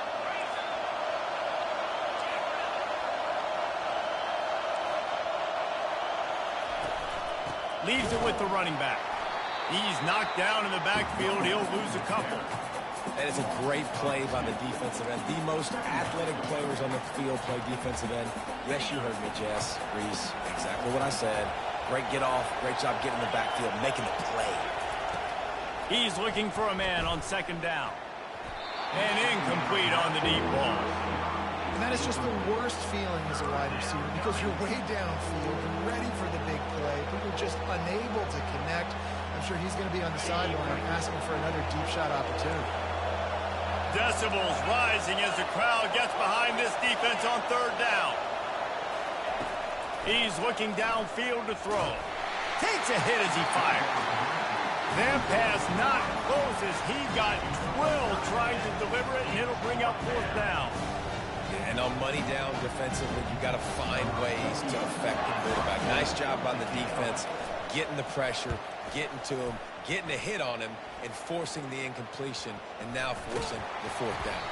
S1: Leaves it with the running back. He's knocked down in the backfield. He'll lose a couple.
S3: That is a great play by the defensive end. The most athletic players on the field play defensive end. Yes, you heard me, Jess, Reese. Exactly what I said. Great get off. Great job getting in the backfield, making the play.
S1: He's looking for a man on second down. And incomplete on the deep ball.
S2: And that is just the worst feeling as a wide receiver because you're way downfield, you're ready for the big play, but you're just unable to connect. I'm sure he's going to be on the sideline asking for another deep shot opportunity.
S1: Decibels rising as the crowd gets behind this defense on third down. He's looking downfield to throw. Takes a hit as he fires. That pass not close as he got twirled trying to deliver it, and it'll bring up fourth down.
S3: And on money down defensively, you got to find ways to affect the quarterback. Nice job by the defense, getting the pressure, getting to him, getting a hit on him, and forcing the incompletion, and now forcing the fourth down.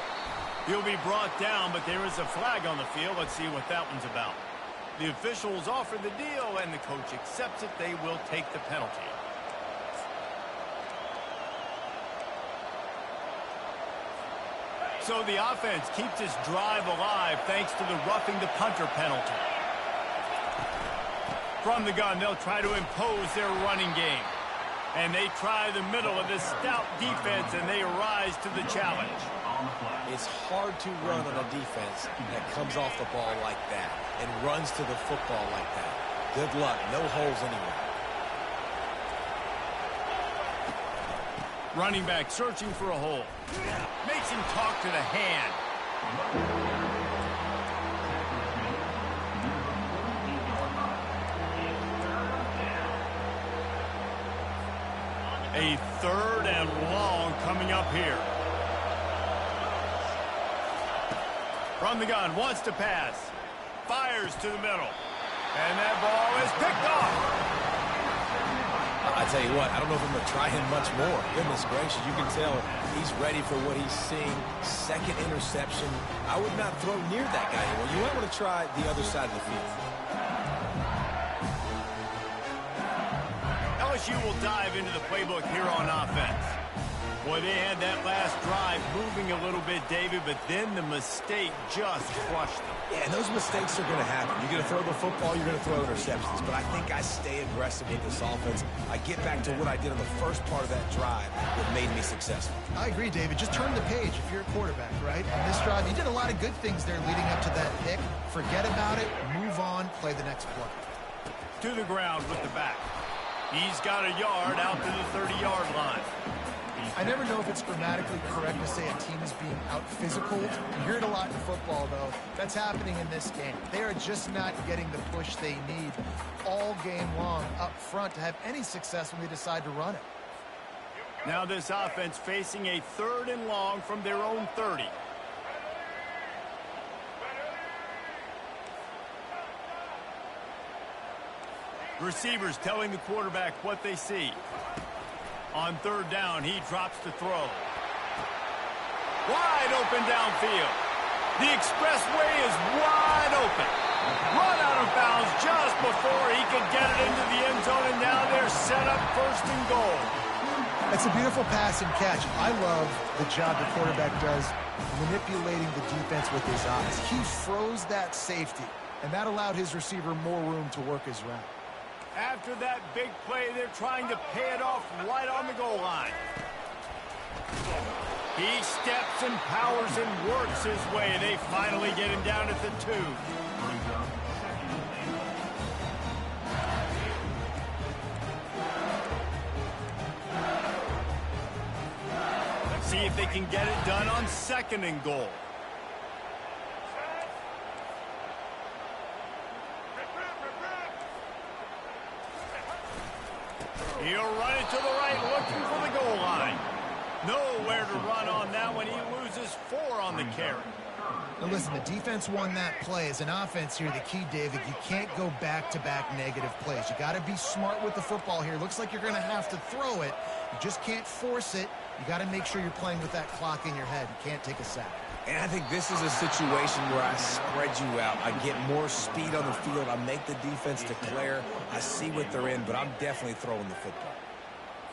S1: He'll be brought down, but there is a flag on the field. Let's see what that one's about. The officials offer the deal, and the coach accepts it. They will take the penalty. So the offense keeps its drive alive thanks to the roughing the punter penalty. From the gun, they'll try to impose their running game. And they try the middle of this stout defense, and they rise to the challenge.
S3: It's hard to run on a defense that comes off the ball like that and runs to the football like that. Good luck. No holes anywhere.
S1: Running back searching for a hole. Makes him talk to the hand. A third and long coming up here. From the gun, wants to pass. Fires to the middle. And that ball is picked off.
S3: I tell you what, I don't know if I'm going to try him much more. Goodness gracious, you can tell he's ready for what he's seeing. Second interception. I would not throw near that guy anymore. You might want to try the other side of the field.
S1: LSU will dive into the playbook here on offense. Boy, they had that last drive moving a little bit, David, but then the mistake just crushed them.
S3: Yeah, and those mistakes are going to happen. You're going to throw the football, you're going to throw interceptions. But I think I stay aggressive with this offense. I get back to what I did on the first part of that drive that made me successful.
S2: I agree, David. Just turn the page if you're a quarterback, right? On this drive, you did a lot of good things there leading up to that pick. Forget about it, move on, play the next play.
S1: To the ground with the back. He's got a yard out to the 30-yard line.
S2: I never know if it's grammatically correct to say a team is being out-physicaled. You hear it a lot in football, though. That's happening in this game. They are just not getting the push they need all game long up front to have any success when they decide to run it.
S1: Now this offense facing a third and long from their own 30. Receivers telling the quarterback what they see. On third down, he drops to throw. Wide open downfield. The expressway is wide open. Run out of bounds just before he could get it into the end zone, and now they're set up first and goal.
S2: It's a beautiful pass and catch. I love the job the quarterback does manipulating the defense with his eyes. He froze that safety. And that allowed his receiver more room to work his route.
S1: After that big play, they're trying to pay it off right on the goal line. He steps and powers and works his way. They finally get him down at the 2. Let's see if they can get it done on 2nd and goal. He'll run it to the right, looking for the goal line. Nowhere to run on that one. He loses 4 on the carry.
S2: Now listen, the defense won that play. As an offense here, the key, David, you can't go back-to-back negative plays. You got to be smart with the football here. Looks like you're going to have to throw it. You just can't force it. You got to make sure you're playing with that clock in your head. You can't take a sack.
S3: And I think this is a situation where I spread you out. I get more speed on the field. I make the defense declare. I see what they're in, but I'm definitely throwing the football.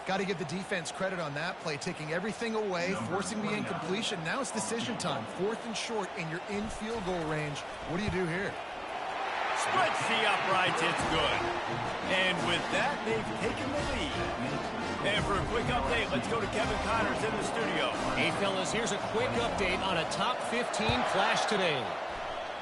S2: Got to give the defense credit on that play, taking everything away, forcing the incompletion. Now it's decision time. 4th and short, and you're in field goal range. What do you do here?
S1: Splits the uprights. It's good. And with that, they've taken the lead. And for a quick update, let's go to Kevin Connors in the studio.
S5: Hey, fellas, here's a quick update on a top 15 clash today.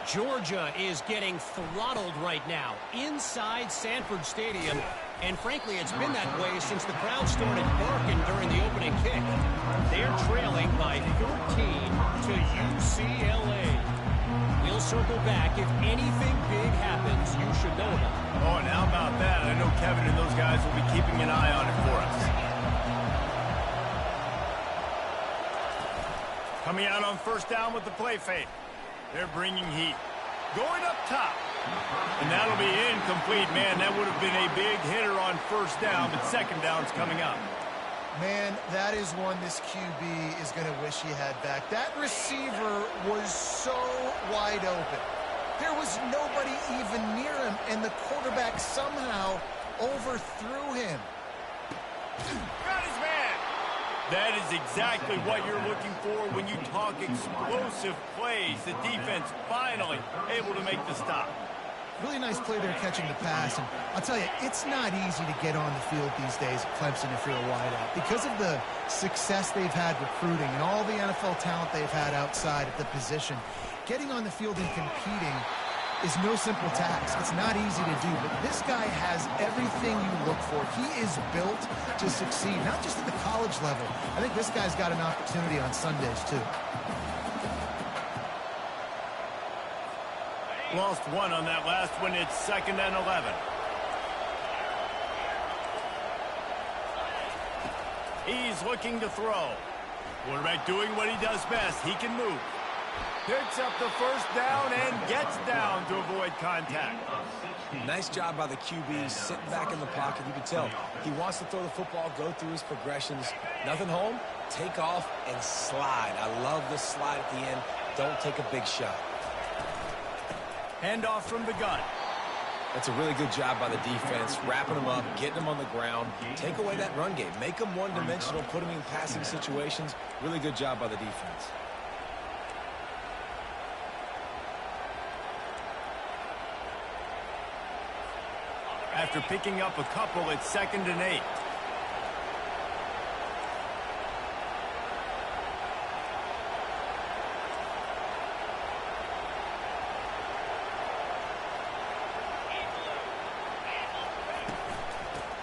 S5: Georgia is getting throttled right now inside Sanford Stadium. And frankly, it's been that way since the crowd started barking during the opening kick. They're trailing by 14 to UCLA. We'll circle back. If anything big happens, you should know about it.
S1: Oh, and how about that? I know Kevin and those guys will be keeping an eye on it for us. Coming out on 1st down with the play fake. They're bringing heat. Going up top. And that'll be incomplete. Man, that would have been a big hitter on 1st down, but 2nd down's coming up.
S2: Man, that is one this QB is going to wish he had back. That receiver was so wide open. There was nobody even near him, and the quarterback somehow overthrew him.
S1: Got his man. That is exactly what you're looking for when you talk explosive plays. The defense finally able to make the stop.
S2: Really nice play there catching the pass. And I'll tell you, it's not easy to get on the field these days at Clemson if you're a wideout. Because of the success they've had recruiting and all the NFL talent they've had outside at the position, getting on the field and competing is no simple task. It's not easy to do, but this guy has everything you look for. He is built to succeed, not just at the college level. I think this guy's got an opportunity on Sundays, too.
S1: Lost 1 on that last one. It's 2nd and 11. He's looking to throw. Quarterback doing what he does best. He can move. Picks up the 1st down and gets down to avoid contact.
S3: Nice job by the QB, sitting back in the pocket. You can tell he wants to throw the football, go through his progressions. Nothing home, take off, and slide. I love the slide at the end. Don't take a big shot.
S1: Handoff from the gun.
S3: That's a really good job by the defense, wrapping them up, getting them on the ground. Take away that run game. Make them one-dimensional, put them in passing situations. Really good job by the defense.
S1: After picking up a couple, it's 2nd and 8.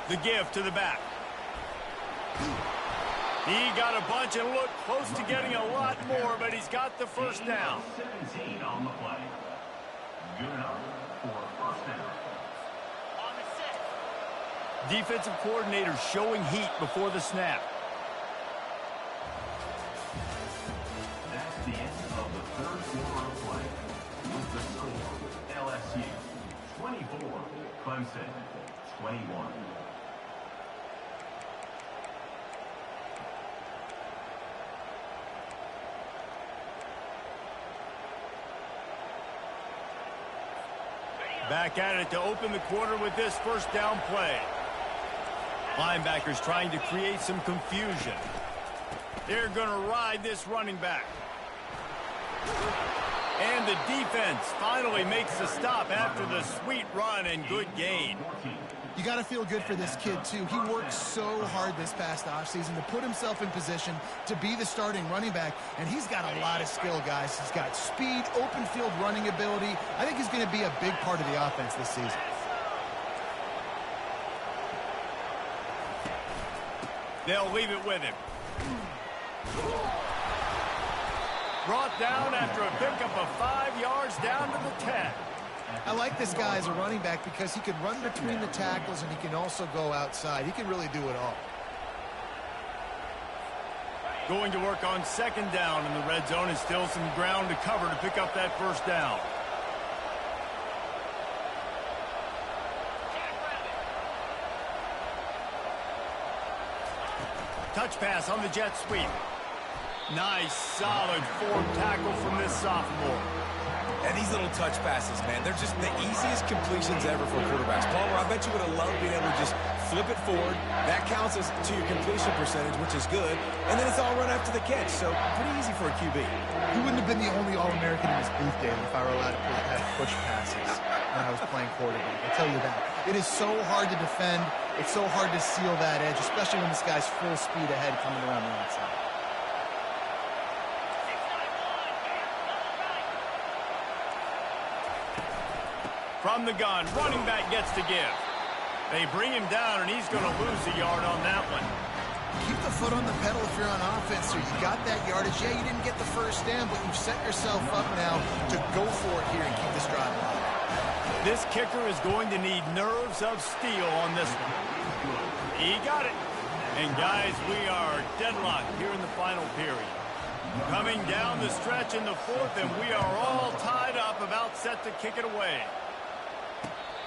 S1: The give to the back. He got a bunch and looked close to getting a lot more, but he's got the 1st down.
S6: 17 on the play. Good enough for 1st down.
S1: Defensive coordinator showing heat before the snap.
S6: That's the end of the 3rd quarter of play. With the score, LSU 24, Clemson 21.
S1: Back at it to open the quarter with this 1st down play. Linebackers trying to create some confusion. They're going to ride this running back. And the defense finally makes the stop after the sweet run and good gain.
S2: You got to feel good for this kid, too. He worked so hard this past offseason to put himself in position to be the starting running back, and he's got a lot of skill, guys. He's got speed, open field running ability. I think he's going to be a big part of the offense this season.
S1: They'll leave it with him. Brought down after a pickup of 5 yards down to the 10.
S2: I like this guy as a running back because he can run between the tackles and he can also go outside. He can really do it all.
S1: Going to work on second down in the red zone, and still some ground to cover to pick up that first down. Touch pass on the jet sweep. Nice, solid forward tackle from this sophomore.
S3: And these little touch passes, man, they're just the easiest completions ever for quarterbacks. Palmer, I bet you would have loved being able to just flip it forward. That counts as to your completion percentage, which is good. And then it's all run after the catch, so pretty easy for a QB.
S2: He wouldn't have been the only All-American in his booth, David, if I were allowed to push passes when I was playing quarterback. I'll tell you that. It is so hard to defend. It's so hard to seal that edge, especially when this guy's full speed ahead coming around the outside.
S1: From the gun, running back gets to give. They bring him down, and he's going to lose a yard on that one.
S2: Keep the foot on the pedal if you're on offense, sir. You got that yardage. Yeah, you didn't get the first down, but you've set yourself up now to go for it here and keep this drive alive.
S1: This kicker is going to need nerves of steel on this one. He got it. And, guys, we are deadlocked here in the final period. Coming down the stretch in the fourth, and we are all tied up, about set to kick it away.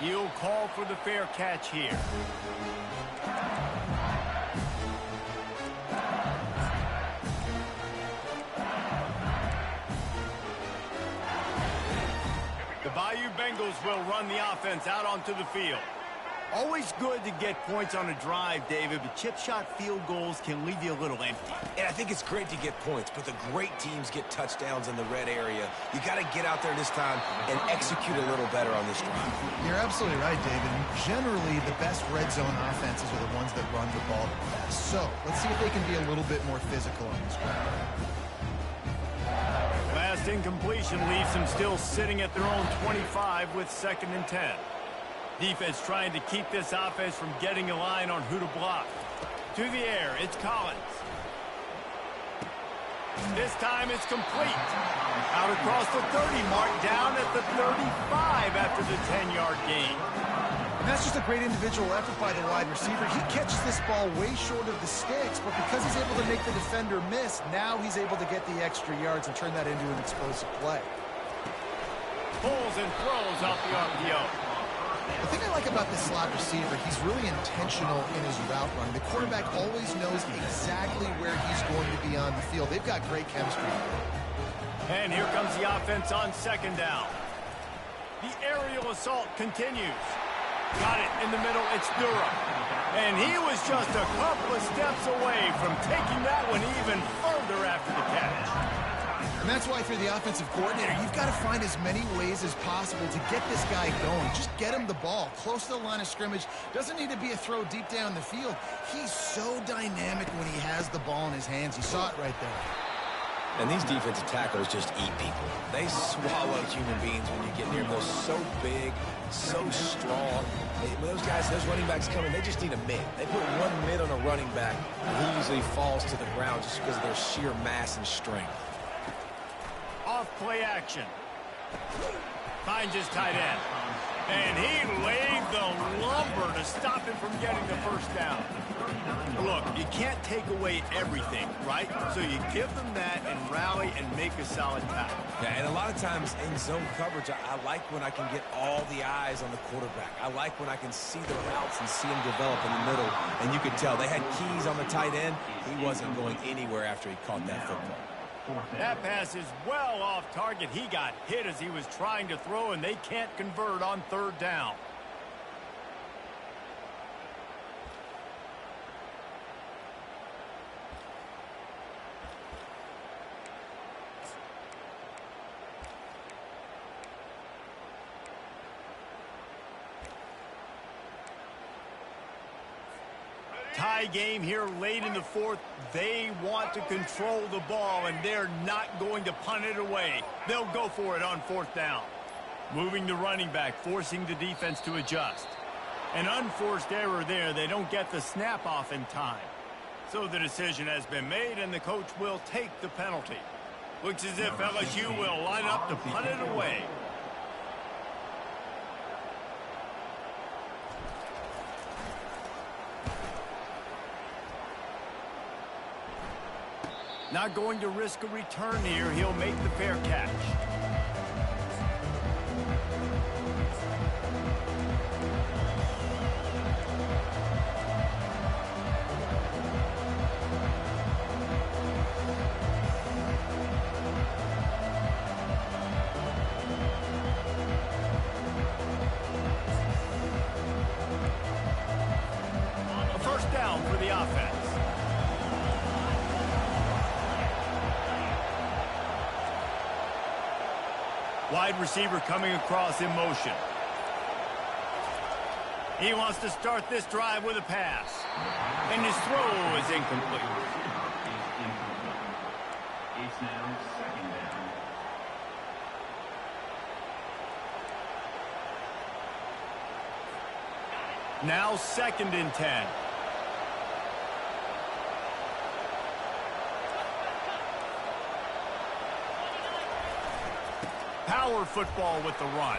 S1: He'll call for the fair catch here. The Bayou Bengals will run the offense out onto the field. Always good to get points on a drive, David, but chip shot field goals can leave you a little empty.
S3: And I think it's great to get points, but the great teams get touchdowns in the red area. You got to get out there this time and execute a little better on this drive.
S2: You're absolutely right, David. Generally, the best red zone offenses are the ones that run the ball the best. So, let's see if they can be a little bit more physical on this drive.
S1: Last incompletion leaves them still sitting at their own 25 with 2nd and 10. Defense trying to keep this offense from getting a line on who to block. To the air, it's Collins. This time it's complete. Out across the 30 mark, down at the 35 after the 10-yard gain.
S2: And that's just a great individual effort by the wide receiver. He catches this ball way short of the sticks, but because he's able to make the defender miss, now he's able to get the extra yards and turn that into an explosive play.
S1: Pulls and throws off the RPO.
S2: The thing I like about this slot receiver, he's really intentional in his route run. The quarterback always knows exactly where he's going to be on the field. They've got great chemistry.
S1: And here comes the offense on 2nd down. The aerial assault continues. Got it in the middle, it's Durham. And he was just a couple of steps away from taking that one even further after the catch.
S2: And that's why, if you're the offensive coordinator, you've got to find as many ways as possible to get this guy going. Just get him the ball close to the line of scrimmage. Doesn't need to be a throw deep down the field. He's so dynamic when he has the ball in his hands. You saw it right there.
S3: And these defensive tacklers just eat people. They swallow human beings when you get near them. They're so big, so strong. When those guys, those running backs come in, they just need a mid. They put one mid on a running back, and he usually falls to the ground just because of their sheer mass and strength.
S1: Off play action. Finds his tight end. And he laid the lumber to stop him from getting the first down. Look, you can't take away everything, right? So you give them that and rally and make a solid tackle.
S3: Yeah, and a lot of times in zone coverage, I like when I can get all the eyes on the quarterback. I like when I can see the routes and see him develop in the middle. And you could tell they had keys on the tight end. He wasn't going anywhere after he caught that football.
S1: That pass is well off target. He got hit as he was trying to throw, and they can't convert on 3rd down. tie game here late in the fourth. They want to control the ball, and they're not going to punt it away. They'll go for it on fourth down. Moving the running back, forcing the defense to adjust. An unforced error there. They don't get the snap off in time. So the decision has been made, and the coach will take the penalty. Looks as if LSU will line up to punt it away. Not going to risk a return here. He'll make the fair catch. A first down for the offense. Wide receiver coming across in motion. He wants to start this drive with a pass. And his throw is incomplete.
S6: It's now second down.
S1: Now 2nd and 10. Power football with the run.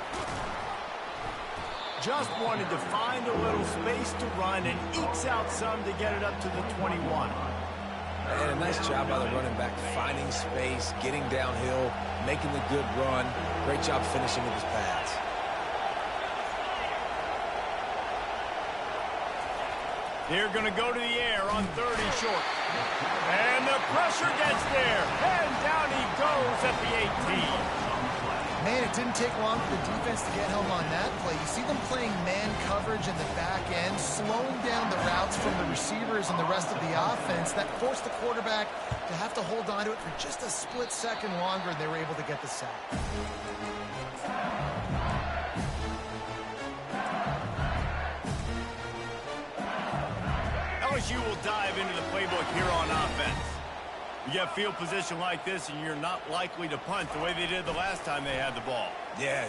S1: Just wanted to find a little space to run and ekes out some to get it up to the 21.
S3: And a nice job by the running back, finding space, getting downhill, making the good run. Great job finishing with his pads.
S1: They're going to go to the air on 3rd and short. And the pressure gets there. And down he goes at the 18.
S2: Man, it didn't take long for the defense to get home on that play. You see them playing man coverage in the back end, slowing down the routes from the receivers and the rest of the offense. That forced the quarterback to have to hold on to it for just a split second longer, and they were able to get the sack.
S1: LSU will dive into the playbook here on offense. You get field position like this, and you're not likely to punt the way they did the last time they had the ball.
S3: Yeah.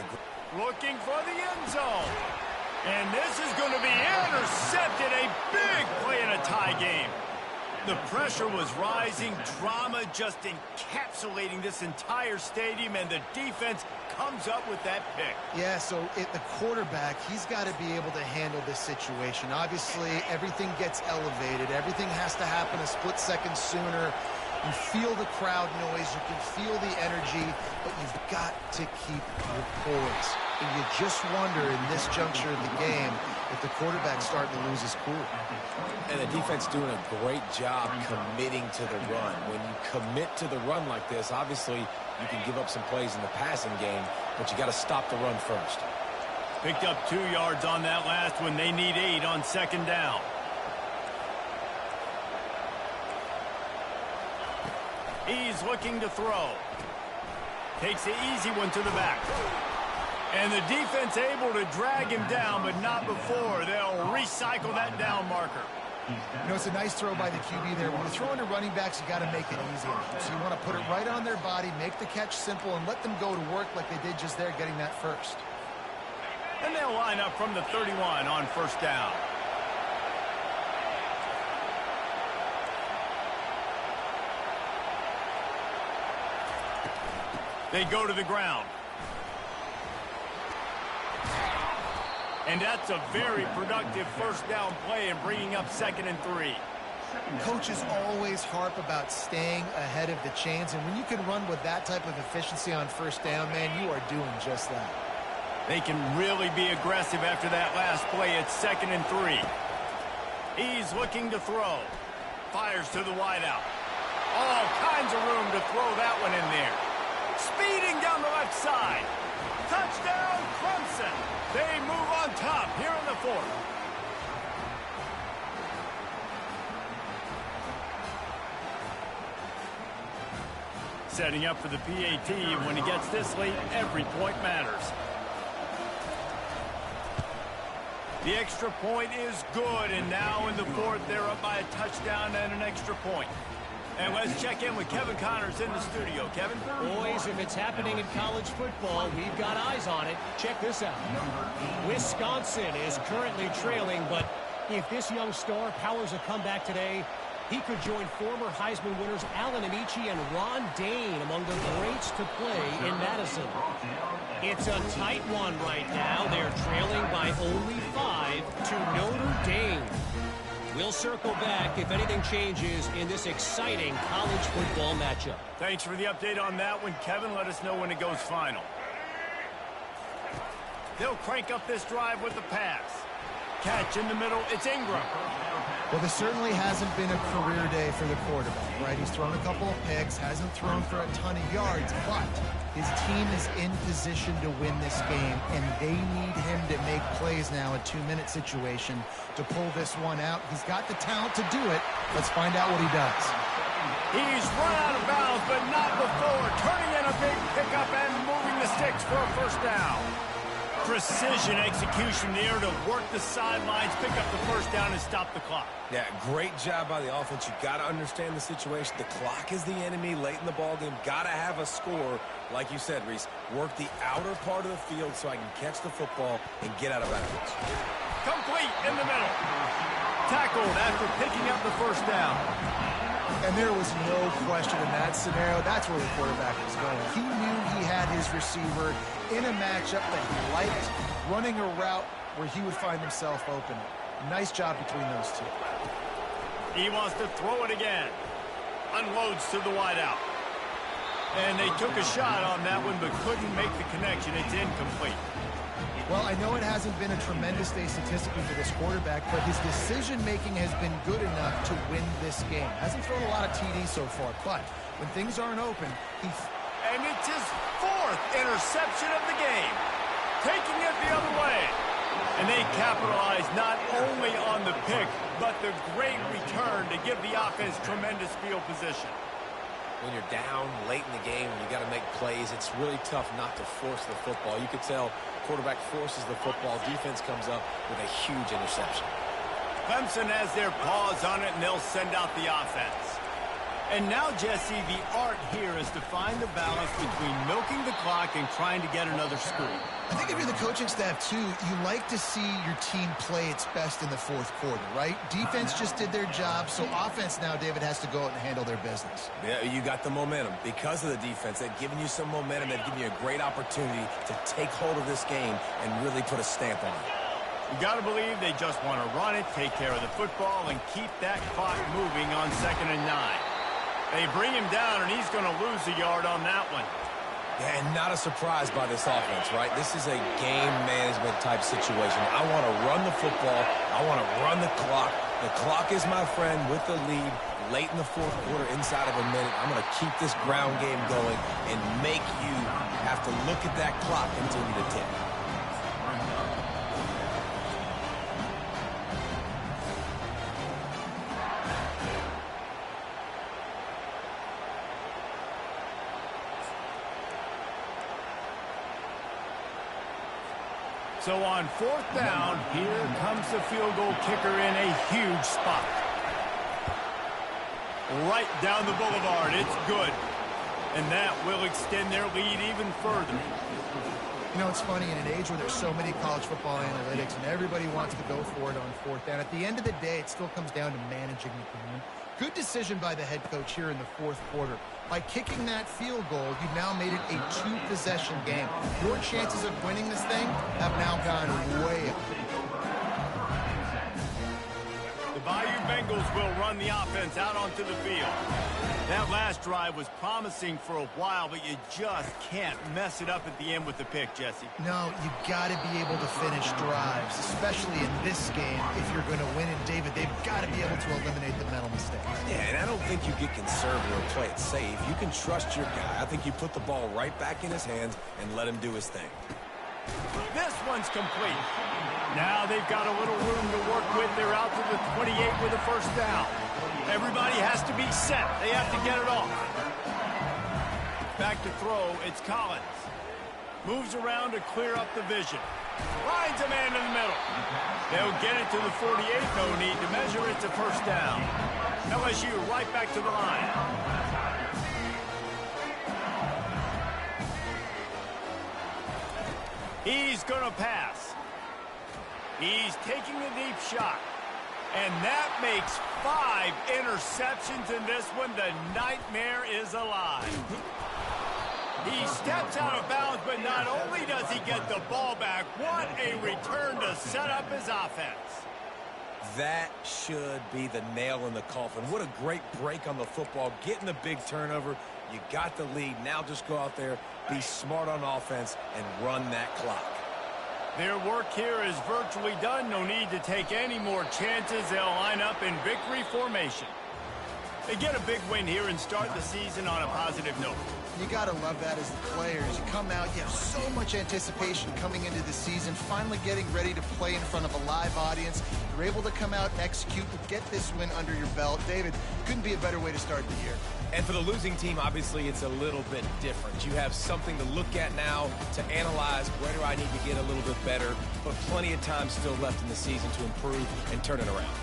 S1: Looking for the end zone. And this is going to be intercepted. A big play in a tie game. The pressure was rising. Drama just encapsulating this entire stadium, and the defense comes up with that pick.
S2: Yeah, so the quarterback, he's got to be able to handle this situation. Obviously, everything gets elevated. Everything has to happen a split second sooner. You feel the crowd noise. You can feel the energy, but you've got to keep your poise. And you just wonder in this juncture of the game if the quarterback's starting to lose his cool.
S3: And the defense doing a great job committing to the run. When you commit to the run like this, obviously you can give up some plays in the passing game, but you got to stop the run first.
S1: Picked up 2 yards on that last one. They need 8 on 2nd down. He's looking to throw. Takes the easy one to the back. And the defense able to drag him down, but not before. They'll recycle that down marker.
S2: You know, it's a nice throw by the QB there. When you're throwing to running backs, you got to make it easy. So you want to put it right on their body, make the catch simple, and let them go to work like they did just there, getting that first.
S1: And they'll line up from the 31 on 1st down. They go to the ground. And that's a very productive first down play and bringing up 2nd and 3.
S2: Coaches always harp about staying ahead of the chains, and when you can run with that type of efficiency on 1st down, man, you are doing just that.
S1: They can really be aggressive after that last play. It's 2nd and 3. He's looking to throw. Fires to the wideout. All kinds of room to throw that one in there. Speeding down the left side. Touchdown, Clemson. They move on top here in the 4th. Setting up for the PAT, and when he gets this late, every point matters. The extra point is good, and now in the fourth, they're up by a touchdown and an extra point. And let's check in with Kevin Connors in the studio. Kevin?
S5: Boys, if it's happening in college football, we've got eyes on it. Check this out. Wisconsin is currently trailing, but if this young star powers a comeback today, he could join former Heisman winners Allen Amici and Ron Dane among the greats to play in Madison. It's a tight one right now. They're trailing by only 5 to Notre Dame. We'll circle back if anything changes in this exciting college football matchup.
S1: Thanks for the update on that one, Kevin. Let us know when it goes final. They'll crank up this drive with the pass. Catch in the middle. It's Ingram.
S2: Well, this certainly hasn't been a career day for the quarterback, right? He's thrown a couple of picks, hasn't thrown for a ton of yards, but his team is in position to win this game, and they need him to make plays now, a 2-minute situation, to pull this one out. He's got the talent to do it. Let's find out what he does.
S1: He's run out of bounds, but not before. Turning in a big pickup and moving the sticks for a first down. Precision execution there to work the sidelines, pick up the first down, and stop the clock.
S3: Yeah, great job by the offense. You got to understand the situation. The clock is the enemy late in the ballgame. Got to have a score, like you said, Reese. Work the outer part of the field so I can catch the football and get out of bounds.
S1: Complete in the middle. Tackled after picking up the first down.
S2: And there was no question in that scenario. That's where the quarterback was going. He knew he had his receiver in a matchup that he liked, running a route where he would find himself open. Nice job between those two.
S1: He wants to throw it again. Unloads to the wideout. And they took a shot on that one, but couldn't make the connection. It's incomplete.
S2: Well, I know it hasn't been a tremendous day statistically for this quarterback, but his decision-making has been good enough to win this game. Hasn't thrown a lot of TDs so far, but when things aren't open,
S1: And it's his 4th interception of the game. Taking it the other way. And they capitalize not only on the pick, but the great return to give the offense tremendous field position.
S3: When you're down late in the game, when you got to make plays, it's really tough not to force the football. You could tell quarterback forces the football. Defense comes up with a huge interception.
S1: Clemson has their paws on it, and they'll send out the offense. And now, Jesse, the art here is to find the balance between milking the clock and trying to get another score.
S2: I think if you're the coaching staff, too, you like to see your team play its best in the fourth quarter, right? Defense just did their job, so offense now, David, has to go out and handle their business.
S3: Yeah, you got the momentum. Because of the defense, they've given you some momentum. They've given you a great opportunity to take hold of this game and really put a stamp on it.
S1: You got to believe they just want to run it, take care of the football, and keep that clock moving on 2nd and 9. They bring him down, and he's going to lose a yard on that one.
S3: Yeah, and not a surprise by this offense, right? This is a game management type situation. I want to run the football. I want to run the clock. The clock is my friend with the lead late in the fourth quarter, inside of a minute. I'm going to keep this ground game going and make you have to look at that clock continue to tick.
S1: So on 4th down, here comes the field goal kicker in a huge spot. Right down the boulevard. It's good. And that will extend their lead even further.
S2: You know, it's funny, in an age where there's so many college football analytics and everybody wants to go for it on 4th down, at the end of the day, it still comes down to managing the game. Good decision by the head coach here in the fourth quarter. By kicking that field goal, you've now made it a 2-possession game. Your chances of winning this thing have now gone way up.
S1: The Bayou Bengals will run the offense out onto the field. That last drive was promising for a while, but you just can't mess it up at the end with the pick, Jesse.
S2: No, you got to be able to finish drives, especially in this game. If you're going to win it, David, they've got to be able to eliminate the mental mistakes.
S3: Yeah, and I don't think you get conservative or play it safe. You can trust your guy. I think you put the ball right back in his hands and let him do his thing.
S1: This one's complete. Now they've got a little room to work with. They're out to the 28 with a first down. Everybody has to be set. They have to get it off. Back to throw. It's Collins. Moves around to clear up the vision. Finds a man in the middle. They'll get it to the 48, no need to measure. It's a first down. LSU right back to the line. He's going to pass. He's taking a deep shot. And that makes 5 interceptions in this one. The nightmare is alive. He steps out of bounds, but not only does he get the ball back, what a return to set up his offense.
S3: That should be the nail in the coffin. What a great break on the football, getting the big turnover. You got the lead. Now just go out there, be smart on offense, and run that clock.
S1: Their work here is virtually done. No need to take any more chances. They'll line up in victory formation. They get a big win here and start the season on a positive note.
S2: You got to love that as the players. You come out, you have so much anticipation coming into the season, finally getting ready to play in front of a live audience. You're able to come out and execute and get this win under your belt. David, couldn't be a better way to start the year.
S3: And for the losing team, obviously, it's a little bit different. You have something to look at now to analyze where do I need to get a little bit better, but plenty of time still left in the season to improve and turn it around.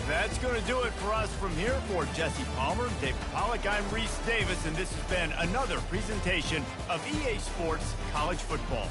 S1: That's going to do it for us from here. For Jesse Palmer, David Pollack, I'm Reese Davis, and this has been another presentation of EA Sports College Football.